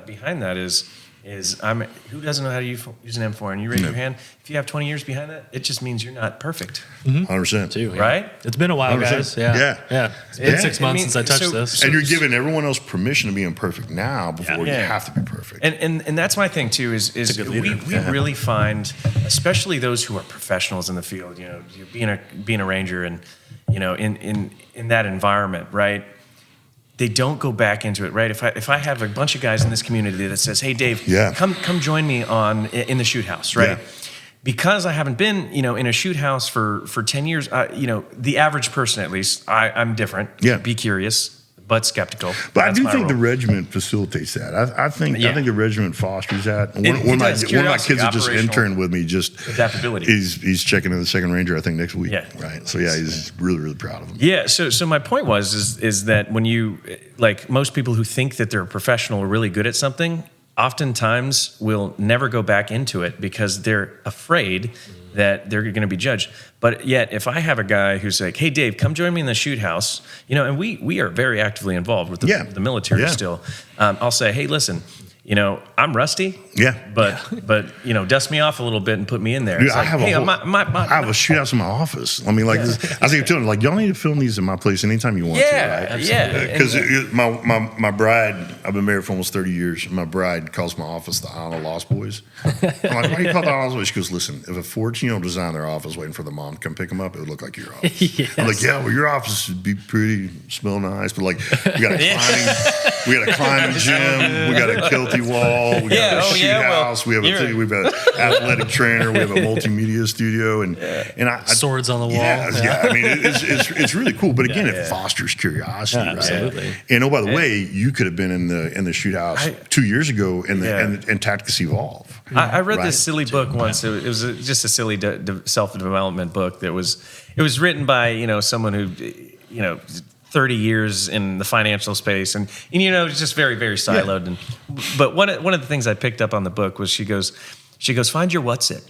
Behind that is who doesn't know how to use an M4? And you raise your hand. If you have 20 years behind that, it just means you're not perfect. 100%. Too, yeah. Right? It's been a while, 100%. guys. Yeah. It's been 6 months since I touched this. And you're giving everyone else permission to be imperfect now before you have to be perfect. And that's my thing too. Is we really find, especially those who are professionals in the field, being a ranger and in that environment, right? They don't go back into it, right? If I have a bunch of guys in this community that says, "Hey, Dave, come join me in the shoot house," right? Yeah. Because I haven't been, in a shoot house for 10 years, the average person at least, I'm different. Yeah. Be curious, but skeptical. But I do think the regiment facilitates that. I think the regiment fosters that. One of my kids that just interned with me adaptability. He's checking in the 2nd Ranger, I think, next week. Yeah. Right. So he's really, really proud of him. Yeah. So my point is that when you, like most people who think that they're a professional or really good at something, oftentimes will never go back into it because they're afraid that they're going to be judged. But yet, if I have a guy who's like, "Hey, Dave, come join me in the shoot house," and we are very actively involved with the military still. I'll say, "Hey, listen, I'm rusty. Yeah. But dust me off a little bit and put me in there. Dude, It's like, I have a shootouts in my office. I mean, like, I think telling like, y'all need to film these in my place anytime you want to, right? Yeah. Because my bride, I've been married for almost 30 years, and my bride calls my office the Isle of Lost Boys. I'm like, why do you call it the Isle of Lost Boys? She goes, listen, if a 14-year-old was in their office waiting for the mom to come pick them up, it would look like your office. Yes. I'm like, yeah, well, your office would be pretty, smell nice, but like, we got a climbing gym, we got a Kelty wall, we got a shoot house, we have we've got an athletic trainer, we have a multimedia studio, and swords on the wall. Yeah. I mean, it's really cool, but again, it fosters curiosity, right? Absolutely. And by the way, you could have been in the shoot house 2 years ago, and tactics evolve. I read this silly book once. It was just a silly self-development book that it was written by someone who 30 years in the financial space, and it's just very, very siloed. Yeah. But one of the things I picked up on the book was she goes, find your what's it.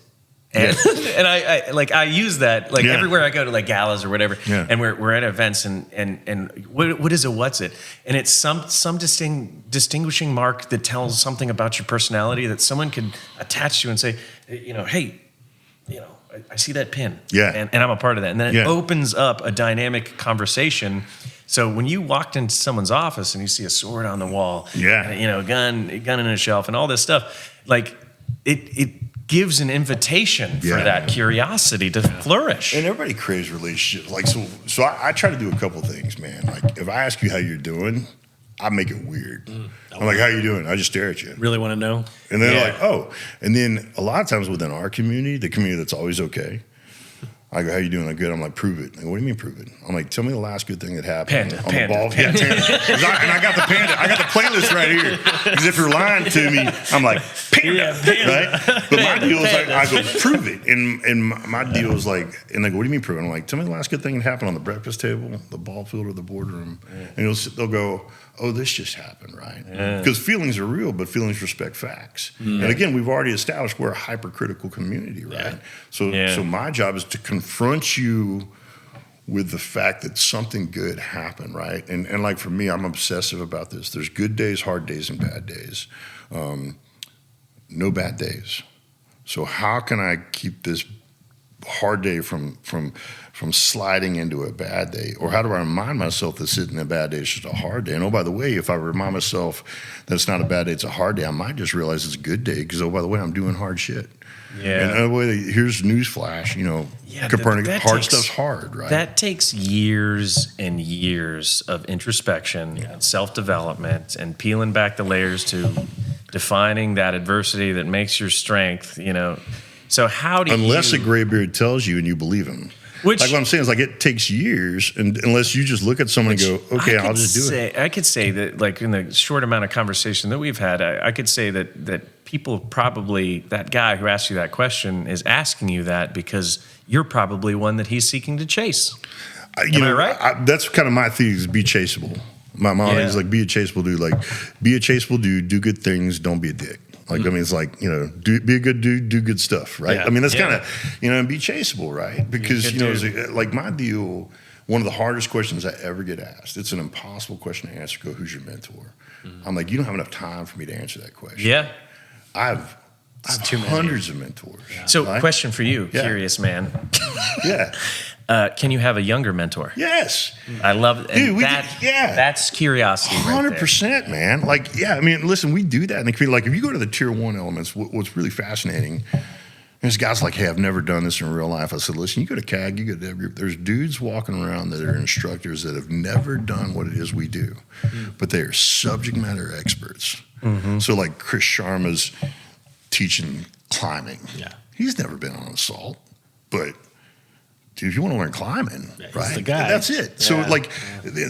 And, and I use that everywhere I go to galas or whatever, and we're at events and what is a what's it? And it's some distinguishing mark that tells something about your personality that someone could attach to and say, hey, I see that pin, and I'm a part of that, and then it opens up a dynamic conversation. So when you walked into someone's office and you see a sword on the wall, and, a gun in a shelf, and all this stuff, it gives an invitation for that curiosity to flourish. And everybody craves relationships. So I try to do a couple things, man. Like if I ask you how you're doing, I make it weird. I'm like, how you doing? I just stare at you. Really want to know? And they're like, oh. And then a lot of times within our community, the community that's always okay, I go, how you doing? I'm good. I'm like, prove it. They go, what do you mean prove it? I'm like, tell me the last good thing that happened on the ball. Panda. And I got the Panda. I got the playlist right here. Because if you're lying to me, I'm like, Panda. Right? But my deal is I go, prove it. And my deal is and they go, what do you mean prove it? I'm like, tell me the last good thing that happened on the breakfast table, the ball field, or the boardroom. And they'll go, oh, this just happened, right? Because feelings are real, but feelings respect facts. And again, we've already established we're a hypercritical community, right? So my job is to confront you with the fact that something good happened, right? And like for me, I'm obsessive about this. There's good days, hard days, and bad days. No bad days. So how can I keep this hard day from sliding into a bad day? Or how do I remind myself that sitting in a bad day is just a hard day? And oh, by the way, if I remind myself that it's not a bad day, it's a hard day, I might just realize it's a good day because, oh, by the way, I'm doing hard shit. And by the way, here's newsflash, Copernicus, hard stuff's hard, right? That takes years and years of introspection and self-development and peeling back the layers to defining that adversity that makes your strength, So how do unless a graybeard tells you and you believe him. What I'm saying is it takes years, and unless you just look at someone and go, okay, I'll just do it. I could say that in the short amount of conversation that we've had, I could say that people probably, that guy who asked you that question is asking you that because you're probably one that he's seeking to chase. Am I right? That's kind of my thing is be chaseable. My mom is be a chaseable dude. Be a chaseable dude, do good things, don't be a dick. I mean, it's be a good dude, do good stuff, right? I mean, that's kind of, and be chaseable, right? Because, my deal, one of the hardest questions I ever get asked, it's an impossible question to answer, who's your mentor? I'm like, you don't have enough time for me to answer that question. Yeah. I've hundreds of mentors. So, question for you, curious man. Can you have a younger mentor? Yes. I love it. Dude, that's curiosity. 100%, man. I mean, listen, we do that in the community. If you go to the tier 1 elements, what's really fascinating, there's guys hey, I've never done this in real life. I said, listen, you go to CAG, you go to there's dudes walking around that are instructors that have never done what it is we do, but they are subject matter experts. So Chris Sharma's teaching climbing. He's never been on an assault, but dude, if you want to learn climbing, right? The guy. That's it. So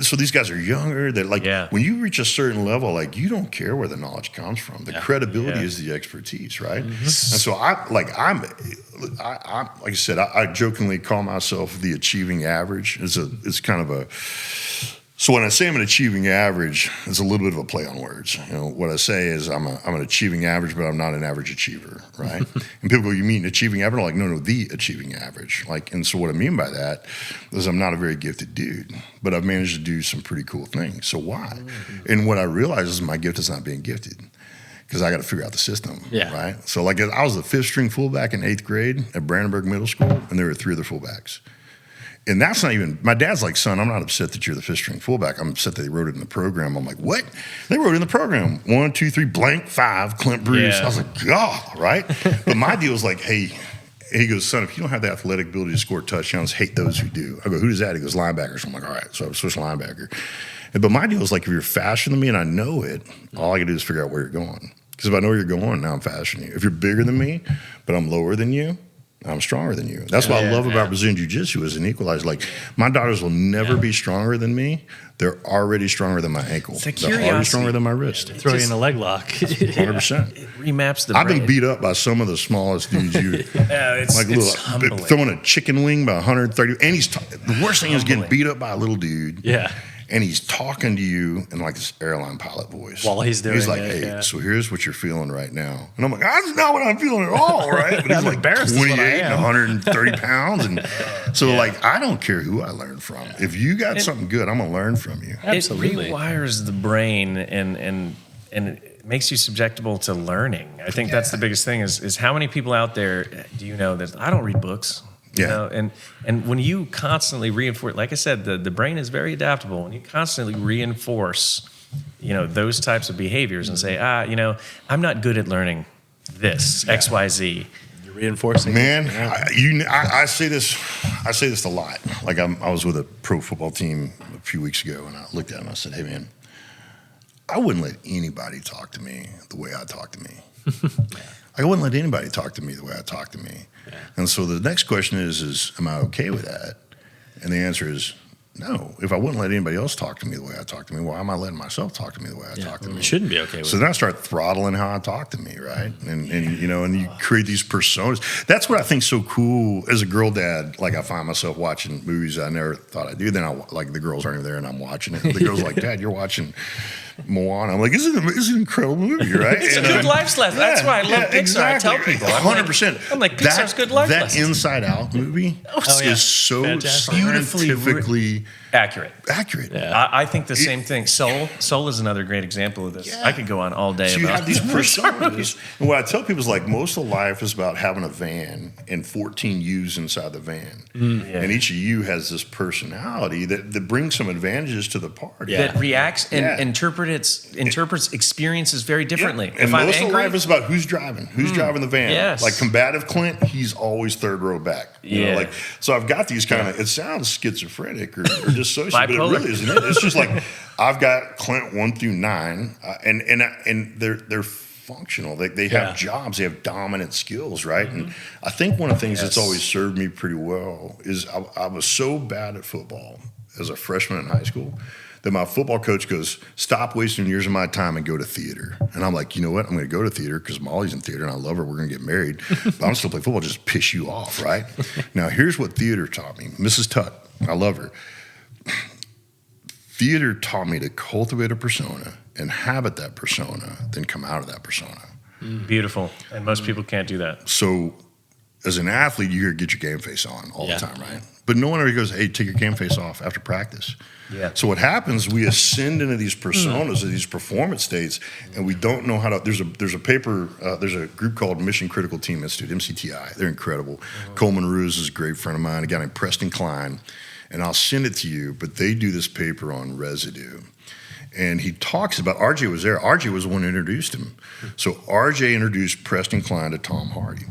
so these guys are younger. They're when you reach a certain level, you don't care where the knowledge comes from. The credibility is the expertise, right? And so I'm like I said, I jokingly call myself the achieving average. It's kind of a. So when I say I'm an achieving average, it's a little bit of a play on words. What I say is I'm an achieving average, but I'm not an average achiever, right? And people go, you mean achieving average? I'm like, no, the achieving average. And so what I mean by that is I'm not a very gifted dude, but I've managed to do some pretty cool things. So why? And what I realize is my gift is not being gifted. because I got to figure out the system, Yeah. right? So like I was the 5th string fullback in 8th grade at Brandenburg Middle School, and there were 3 other fullbacks. And that's not even, my dad's like, son, I'm not upset that you're the 5th string fullback. I'm upset that they wrote it in the program. I'm like, what? They wrote it in the program. 1, 2, 3, blank, 5, Clint Bruce. Yeah. I was like, God, right? But my deal was like, hey, he goes, son, if you don't have the athletic ability to score touchdowns, hate those who do. I go, who does that? He goes, linebackers. I'm like, all right. So I switched linebacker. But my deal is like, if you're faster than me and I know it, all I can do is figure out where you're going. Because if I know where you're going, now I'm faster than you. If you're bigger than me, but I'm lower than you, I'm stronger than you. That's what I love about Brazilian Jiu-Jitsu as an equalizer. Like, my daughters will never be stronger than me. They're already stronger than my ankle. They're already stronger than my wrist. Throw you in a leg lock. 100%. It remaps the I've brain. been beat up by some of the smallest dudes it's like humbling. throwing a chicken wing by 130. And the worst thing is getting beat up by a little dude. Yeah. And he's talking to you in like this airline pilot voice. While he's doing He's like, it, hey, so here's what you're feeling right now. And I'm like, that's not what I'm feeling at all, right? But he's I'm like embarrassed is what I 28 and am. 130 pounds. And so like, I don't care who I learn from. If you got something good, I'm going to learn from you. Absolutely. It rewires the brain and it makes you susceptible to learning. I think that's the biggest thing is how many people out there do you know that I don't read books? You know? And when you constantly reinforce, like I said, the brain is very adaptable. When you constantly reinforce, those types of behaviors and say, I'm not good at learning this, X, Y, Z. You're reinforcing. Man, I say this a lot. Like I was with a pro football team a few weeks ago, and I looked at him and I said, hey, man, I wouldn't let anybody talk to me the way I talk to me. I wouldn't let anybody talk to me the way I talk to me. Yeah. And so the next question is, am I okay with that? And the answer is no. If I wouldn't let anybody else talk to me the way I talk to me, why am I letting myself talk to me the way I talk to me? You shouldn't be okay with So then I start throttling how I talk to me, right? And you create these personas. That's what I think's so cool as a girl dad. Like I find myself watching movies I never thought I'd do. Then like the girls aren't even there and I'm watching it. The girls are like, Dad, you're watching Moana. I'm like, it's an incredible movie, right? It's a good life lesson. That's why I love Pixar. Exactly. I tell people. 100%. I'm like, Pixar's good life That lessons. Inside Out movie is so Fantastic. scientifically accurate. Yeah. I think the same thing. Soul is another great example of this. Yeah. I could go on all day So you about have these personas. And what I tell people is like most of life is about having a van and 14 yous inside the van. And each of you has this personality that brings some advantages to the party. that reacts and interprets experiences very differently. And most of life is about who's driving the van. Yes. Like combative Clint, he's always third row back. You know, so I've got these kind of, it sounds schizophrenic or dissociative, but it really isn't it. It's just like, I've got Clint 1 through 9 and they're functional. They have jobs, they have dominant skills, right? And I think one of the things that's always served me pretty well is I was so bad at football as a freshman in high school that my football coach goes, stop wasting years of my time and go to theater. And I'm like, you know what? I'm going to go to theater because Molly's in theater and I love her. We're going to get married. But I'm still play football, just piss you off, right? Now, here's what theater taught me. Mrs. Tuck, I love her. Theater taught me to cultivate a persona, inhabit that persona, then come out of that persona. Beautiful. And most people can't do that. So as an athlete, you hear get your game face on all the time, right? But no one ever goes, hey, take your game face off after practice. Yeah. So what happens, we ascend into these personas, these performance states, and we don't know how to. There's a paper, there's a group called Mission Critical Team Institute, MCTI. They're incredible. Coleman Ruse is a great friend of mine, a guy named Preston Klein, and I'll send it to you, but they do this paper on residue. And he talks about, RJ was there. RJ was the one who introduced him. So RJ introduced Preston Klein to Tom Hardy.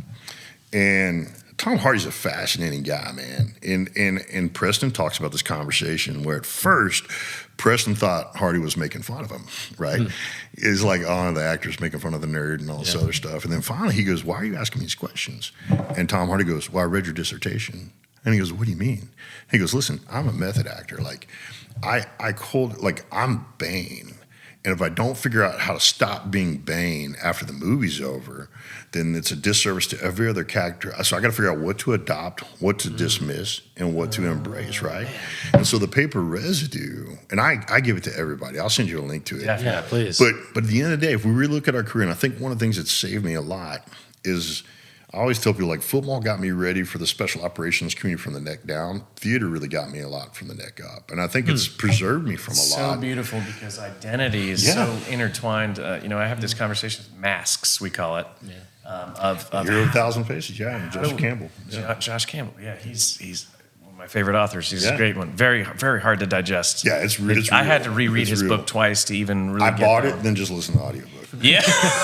And Tom Hardy's a fascinating guy, man. And Preston talks about this conversation where at first Preston thought Hardy was making fun of him, right? It's like, oh, the actor's making fun of the nerd and all this other stuff. And then finally he goes, why are you asking me these questions? And Tom Hardy goes, well, I read your dissertation. And he goes, what do you mean? He goes, listen, I'm a method actor. Like, I'm Bane. And if I don't figure out how to stop being Bane after the movie's over, then it's a disservice to every other character. So I got to figure out what to adopt, what to dismiss, and what to embrace, right? And so the paper Residue, and I give it to everybody. I'll send you a link to it. Yeah, please. But at the end of the day, if we really look at our career, and I think one of the things that saved me a lot is I always tell people, like, football got me ready for the special operations community from the neck down. Theater really got me a lot from the neck up. And I think it's preserved me from a lot. So beautiful, because identity is so intertwined. I have this conversation with masks, we call it. Of Hero of a Thousand Faces, and Josh Campbell. Josh Campbell, he's one of my favorite authors. He's a great one. Very, very hard to digest. Yeah, it's real. I had to reread his book twice to even really I bought it, then just listen to the audiobook. Yeah.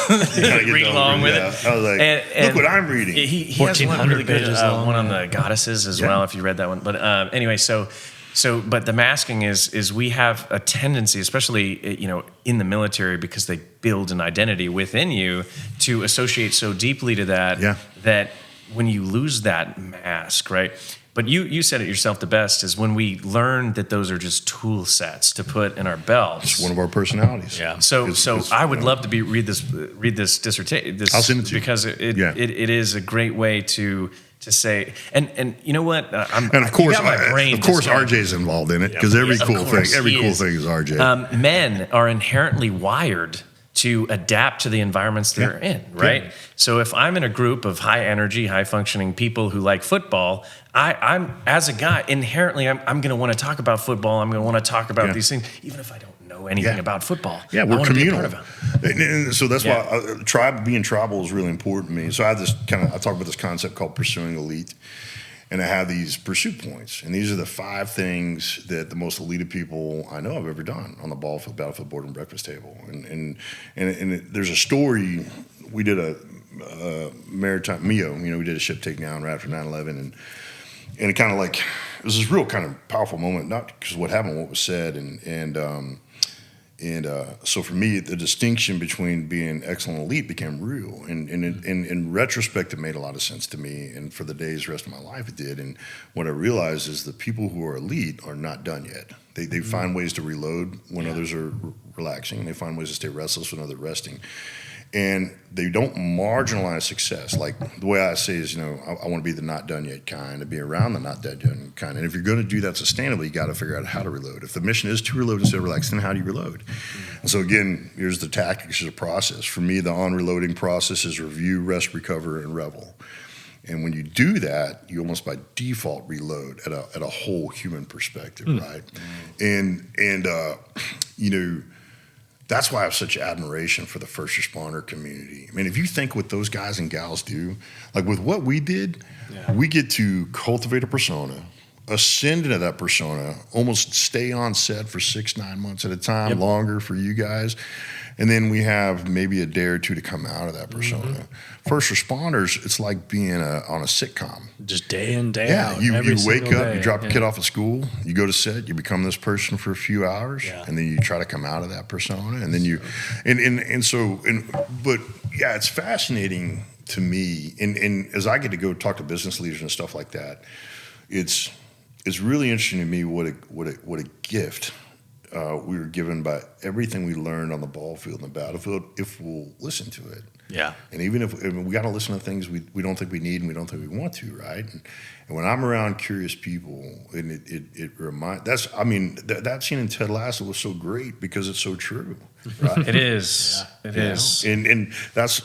Read along with it. I was like, look what I'm reading. He has one really good one on the goddesses as well, if you read that one. But anyway, but the masking is we have a tendency, especially in the military, because they build an identity within you, to associate so deeply to that that when you lose that mask, right? But you said it yourself the best, is when we learn that those are just tool sets to put in our belts. It's one of our personalities. Yeah. So I would love to read this dissertation. I'll send it to you. Because it is a great way to say, and you know what? And of course, RJ's involved in it, because every cool thing is RJ. Men are inherently wired to adapt to the environments they're in, right? So if I'm in a group of high energy, high functioning people who like football, I'm as a guy, inherently, I'm going to want to talk about football. I'm going to want to talk about these things, even if I don't know anything about football. Yeah, we're communal. And so that's why being tribal is really important to me. So I talk about this concept called pursuing elite. And I have these pursuit points. And these are the 5 things that the most elite people I know I've ever done on the battlefield, board, and breakfast table. And there's a story. We did a maritime, MEO, we did a ship takedown right after 9/11. And it kind of it was this real kind of powerful moment, not because of what happened, what was said. So for me, the distinction between being excellent and elite became real. And in retrospect, it made a lot of sense to me. And for the rest of my life, it did. And what I realized is the people who are elite are not done yet. They find ways to reload when others are relaxing. They find ways to stay restless when others are resting. And they don't marginalize success. Like the way I say is, I want to be the not done yet kind, to be around the not done yet kind. And if you're going to do that sustainably, you got to figure out how to reload. If the mission is to reload instead of relax, then how do you reload? And so again, here's the tactics, here's the process. For me, the on-reloading process is review, rest, recover, and revel. And when you do that, you almost by default reload at a whole human perspective, right? And that's why I have such admiration for the first responder community. I mean, if you think what those guys and gals do, like with what we did, we get to cultivate a persona, ascend into that persona, almost stay on set for 6-9 months at a time, longer for you guys. And then we have maybe a day or two to come out of that persona. First responders, it's like being on a sitcom. Just day in, day out. You wake up, you drop your kid off at school, you go to set, you become this person for a few hours, and then you try to come out of that persona. And then but it's fascinating to me. And as I get to go talk to business leaders and stuff like that, it's really interesting to me what a gift we were given by everything we learned on the ball field and the battlefield, if we'll listen to it. Yeah. And even if we got to listen to things we don't think we need and we don't think we want to, right? And when I'm around curious people, and it reminds, that scene in Ted Lasso was so great because it's so true. Right? It is. Yeah. It is. And that's,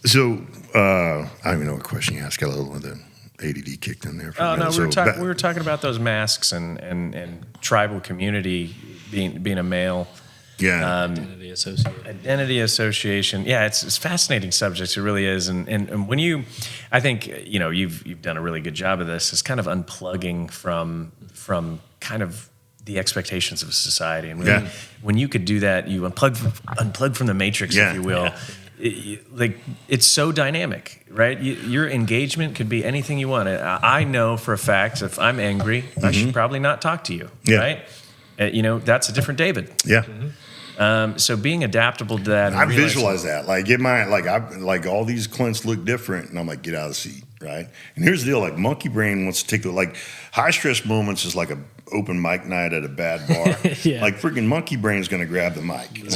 so I don't even know what question you asked. Got a little bit of ADD kicked in there. We were talking about those masks and tribal community being a male. Yeah. Identity association. Yeah, it's a fascinating subject. It really is. And when I think you've done a really good job of this. Is kind of unplugging from kind of the expectations of society. And when you could do that, you unplug from the matrix, if you will. Yeah. It's so dynamic, right? Your engagement could be anything you want. I know for a fact if I'm angry, I should probably not talk to you, right? That's a different David. Yeah. So being adaptable to that. I visualize that. Like all these Clints look different, and I'm like, get out of the seat, right? And here's the deal: like monkey brain wants to take high stress moments is like a open mic night at a bad bar. Like freaking monkey brain is going to grab the mic. And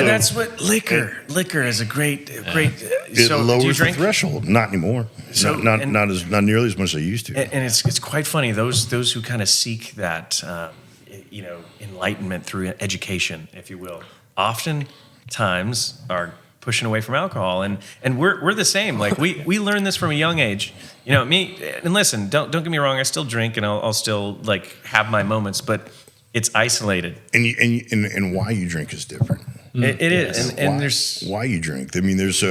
that's what liquor is a great. It lowers the threshold. Not anymore. So not nearly as much as I used to. And it's quite funny those who kind of seek that. Enlightenment through education, if you will, oftentimes are pushing away from alcohol, and we're the same. Like we learned this from a young age. You know, me, and listen, don't get me wrong, I still drink and I'll still like have my moments, but it's isolated. And why you drink is different. It is, and there's why you drink. I mean, there's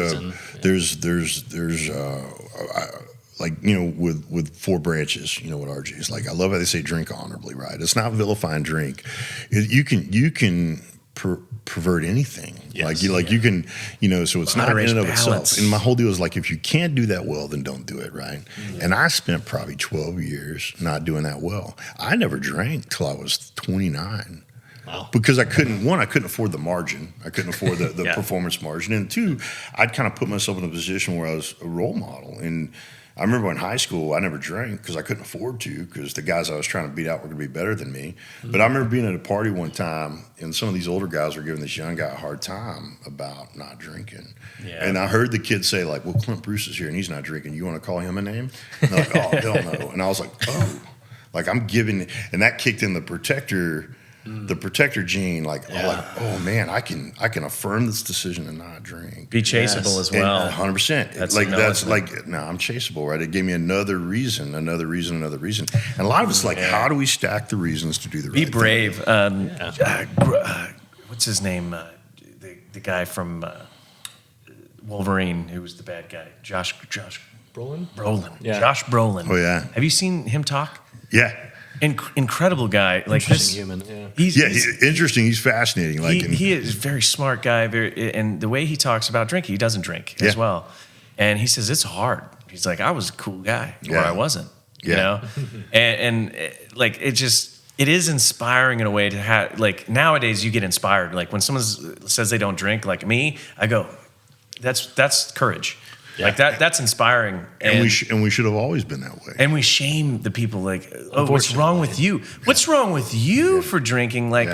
like, you know, with 4 branches, you know what RG is like. I love how they say drink honorably, right? It's not vilifying drink. You can pervert anything. Yes. You can, you know, so it's not in and of balance. itself. And my whole deal is like, if you can't do that well, then don't do it, right? And I spent probably 12 years not doing that well. I never drank till I was 29. Wow. Because I couldn't afford the margin. I couldn't afford the performance margin. And 2, I'd kind of put myself in a position where I was a role model. And I remember in high school, I never drank because I couldn't afford to, because the guys I was trying to beat out were going to be better than me. But I remember being at a party one time, and some of these older guys were giving this young guy a hard time about not drinking. Yeah. And I heard the kid say, like, well, Clint Bruce is here and he's not drinking. You want to call him a name? And they're like, oh, hell no. And I was like, oh. Like, I'm giving, and that kicked in the protector gene, oh man, I can affirm this decision and not drink. be chaseable as well. 100%. No, I'm chaseable, right? It gave me another reason. And a lot of it's like, how do we stack the reasons to do the right Be thing? brave. What's his name? The guy from Wolverine, who was the bad guy, Josh Brolin. Yeah. Josh Brolin. Oh, yeah. Have you seen him talk? Yeah. Incredible guy. Like this human. Yeah. He's interesting. He's fascinating. Like, he is a very smart guy. And the way he talks about drinking, he doesn't drink as well. And he says it's hard. He's like, I was a cool guy, or I wasn't. You know, and like it is inspiring in a way to have. Like nowadays, you get inspired. Like when someone says they don't drink, like me, I go, that's courage. Yeah. Like that's inspiring, and we should have always been that way. And we shame the people, like, oh, what's wrong with you? What's wrong with you for drinking? Like,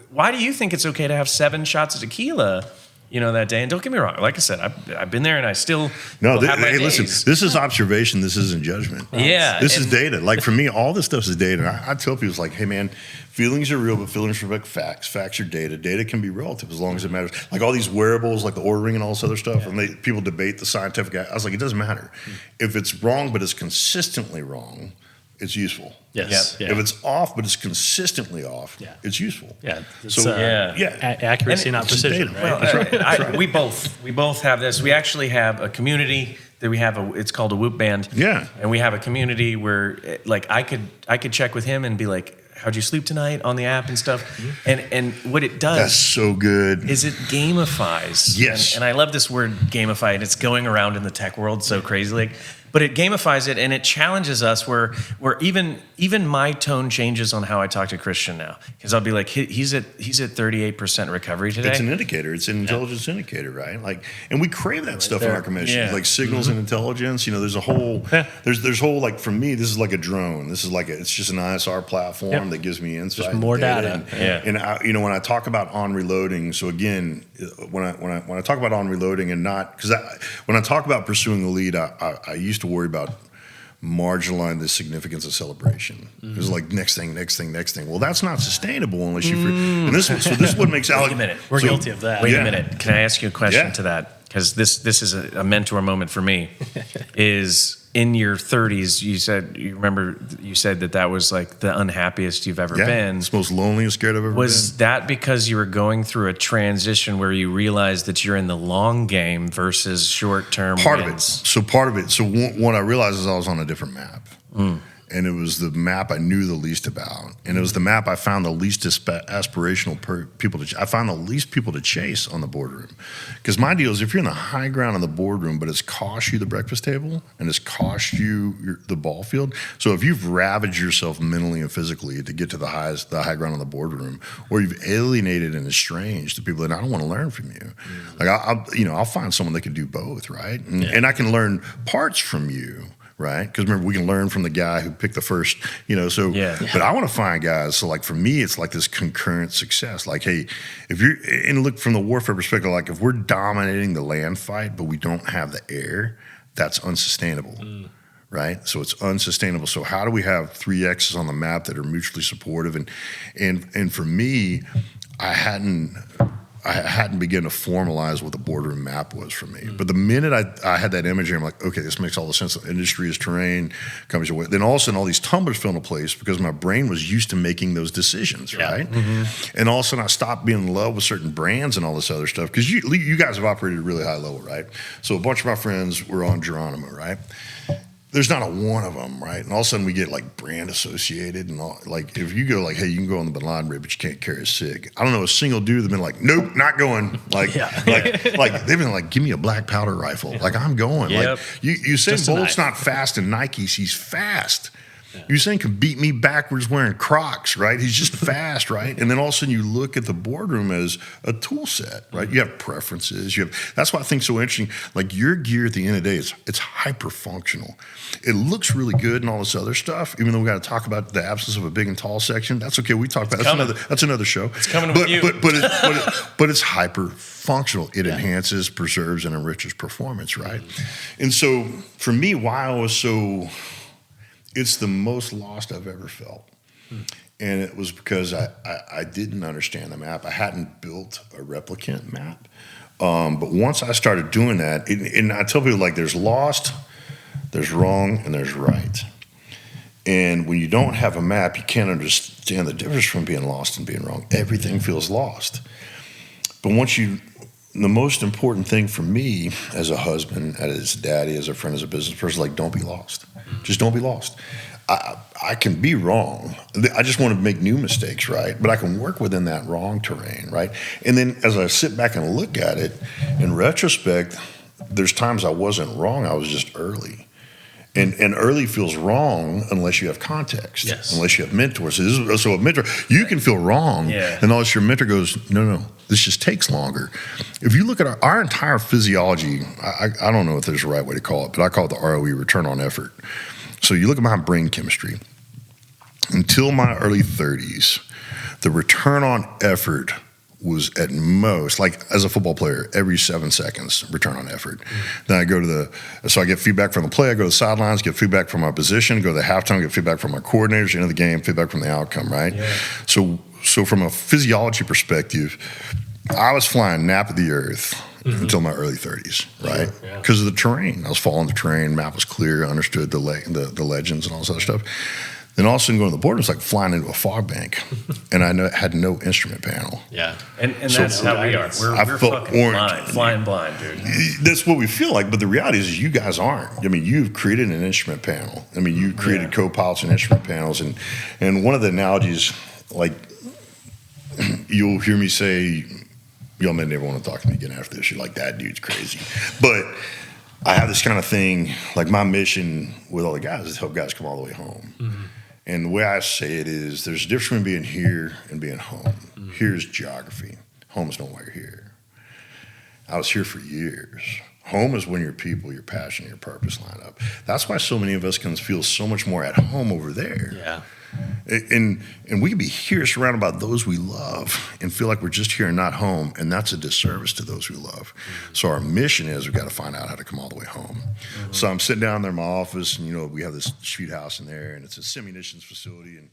why do you think it's okay to have 7 shots of tequila, you know, that day? And don't get me wrong, like I said, I've been there, and I still have my days. Listen, this is observation. This isn't judgment. Yeah, this is data. Like for me, all this stuff is data. And I tell people, it's like, hey man, feelings are real, but feelings reflect facts. Facts are data. Data can be relative as long as it matters. Like all these wearables, like the Oura Ring and all this other stuff, and people debate the scientific. I was like, it doesn't matter. If it's wrong, but it's consistently wrong, it's useful. Yes. If it's off, but it's consistently off, it's useful. Yeah. So accuracy, not precision. Right? Well, That's right. We both have this. We actually have a community that we have. It's called a Whoop Band. Yeah. And we have a community where, like, I could check with him and be like, how'd you sleep tonight on the app and stuff? And what it does. That's so good. Is it gamifies. Yes. And I love this word gamify. And it's going around in the tech world so crazily. But it gamifies it, and it challenges us where even my tone changes on how I talk to Christian now. Because I'll be like, he's at 38% recovery today. It's an indicator. It's an intelligence indicator, right? Like, and we crave that stuff in our commission, like signals and intelligence. You know, there's a whole, there's whole, like for me, this is like a drone. This is like it's just an ISR platform that gives me insight, just more data. And I, you know, when I talk about on reloading, so again, when I talk about on reloading and not because when I talk about pursuing the lead, I used to worry about marginalizing the significance of celebration. It was like next thing. Well, that's not sustainable unless you. And this is what makes Alex. Wait a minute. We're guilty of that. Wait a minute. Can I ask you a question to that? Because this is a mentor moment for me. Is in your 30s, you said that was like the unhappiest you've ever been. It's the most lonely and scared I've ever been. Was that because you were going through a transition where you realized that you're in the long game versus short-term wins? Part of it. So what I realized is I was on a different map. And it was the map I knew the least about. And it was the map I found the least aspirational people to I found the least people to chase on the boardroom. Because my deal is if you're in the high ground in the boardroom, but it's cost you the breakfast table and it's cost you the ball field. So if you've ravaged yourself mentally and physically to get to the high ground in the boardroom, or you've alienated and estranged the people that I don't want to learn from you. Like I'll find someone that can do both, right? And I can learn parts from you. Right, because remember we can learn from the guy who picked the first, But I want to find guys. So like for me, it's like this concurrent success. Like, hey, if you're and look from the warfare perspective, like if we're dominating the land fight, but we don't have the air, that's unsustainable. Right, so it's unsustainable. So how do we have 3 X's on the map that are mutually supportive? And for me, I hadn't I hadn't begun to formalize what the boardroom map was for me. But the minute I had that imagery, I'm like, okay, this makes all the sense. The industry is terrain, comes away. Then all of a sudden, all these tumblers fell into place because my brain was used to making those decisions, right? And all of a sudden, I stopped being in love with certain brands and all this other stuff because you guys have operated at a really high level, right? So a bunch of my friends were on Geronimo, right? There's not a one of them, right? And all of a sudden we get like brand associated and all. Like if you go like, hey, you can go on the Bin Laden rig, but you can't carry a cig. I don't know a single dude that's been like, nope, not going. Like, like they've been like, give me a black powder rifle. Like I'm going. Like you say Bolt's not fast in Nikes, he's fast. Usain can beat me backwards wearing Crocs, right? He's just fast, right? And then all of a sudden you look at the boardroom as a tool set, right? You have preferences. That's why I think it's so interesting. Like your gear at the end of the day, it's hyper functional. It looks really good and all this other stuff. Even though we got to talk about the absence of a big and tall section, that's okay. We talked about that's another show. It's coming with you. But it's hyper functional. It enhances, preserves, and enriches performance, right? And so for me, why I was so. It's the most lost I've ever felt. And it was because I didn't understand the map. I hadn't built a replicant map. But once I started doing that, and I tell people, like, there's lost, there's wrong, and there's right. And when you don't have a map, you can't understand the difference from being lost and being wrong. Everything feels lost. But the most important thing for me as a husband, as a daddy, as a friend, as a business person, like, don't be lost. Just don't be lost. I can be wrong. I just want to make new mistakes, right? But I can work within that wrong terrain, right? And then as I sit back and look at it, in retrospect, there's times I wasn't wrong. I was just early. And early feels wrong unless you have context, unless you have mentors. So a mentor, you can feel wrong, and unless your mentor goes, no, this just takes longer. If you look at our entire physiology, I don't know if there's a right way to call it, but I call it the ROE, return on effort. So you look at my brain chemistry. Until my early 30s, the return on effort was at most, like as a football player, every 7 seconds, return on effort. Then I go so I get feedback from the play, I go to the sidelines, get feedback from my position, go to the halftime, get feedback from my coordinators, end of the game, feedback from the outcome, right? So from a physiology perspective, I was flying nap of the earth until my early 30s, right? Because of the terrain. I was following the terrain, map was clear, understood the legends and all this other stuff. Then all of a sudden going to the board, it was like flying into a fog bank, and I had no instrument panel. And that's how we are. We're fucking blind, flying blind, dude. That's what we feel like, but the reality is you guys aren't. I mean, you've created an instrument panel. I mean, you created co-pilots and instrument panels, and one of the analogies, like, you'll hear me say, y'all may never want to talk to me again after this. You're like, that dude's crazy. But I have this kind of thing, like my mission with all the guys is to help guys come all the way home. And the way I say it is there's a difference between being here and being home. Here's geography. Home is nowhere here. I was here for years. Home is when your people, your passion, your purpose line up. That's why so many of us can feel so much more at home over there. And we can be here surrounded by those we love and feel like we're just here and not home, and that's a disservice to those we love. So our mission is we've got to find out how to come all the way home. So I'm sitting down there in my office, and we have this shoot house in there, and it's a semi-munitions facility, and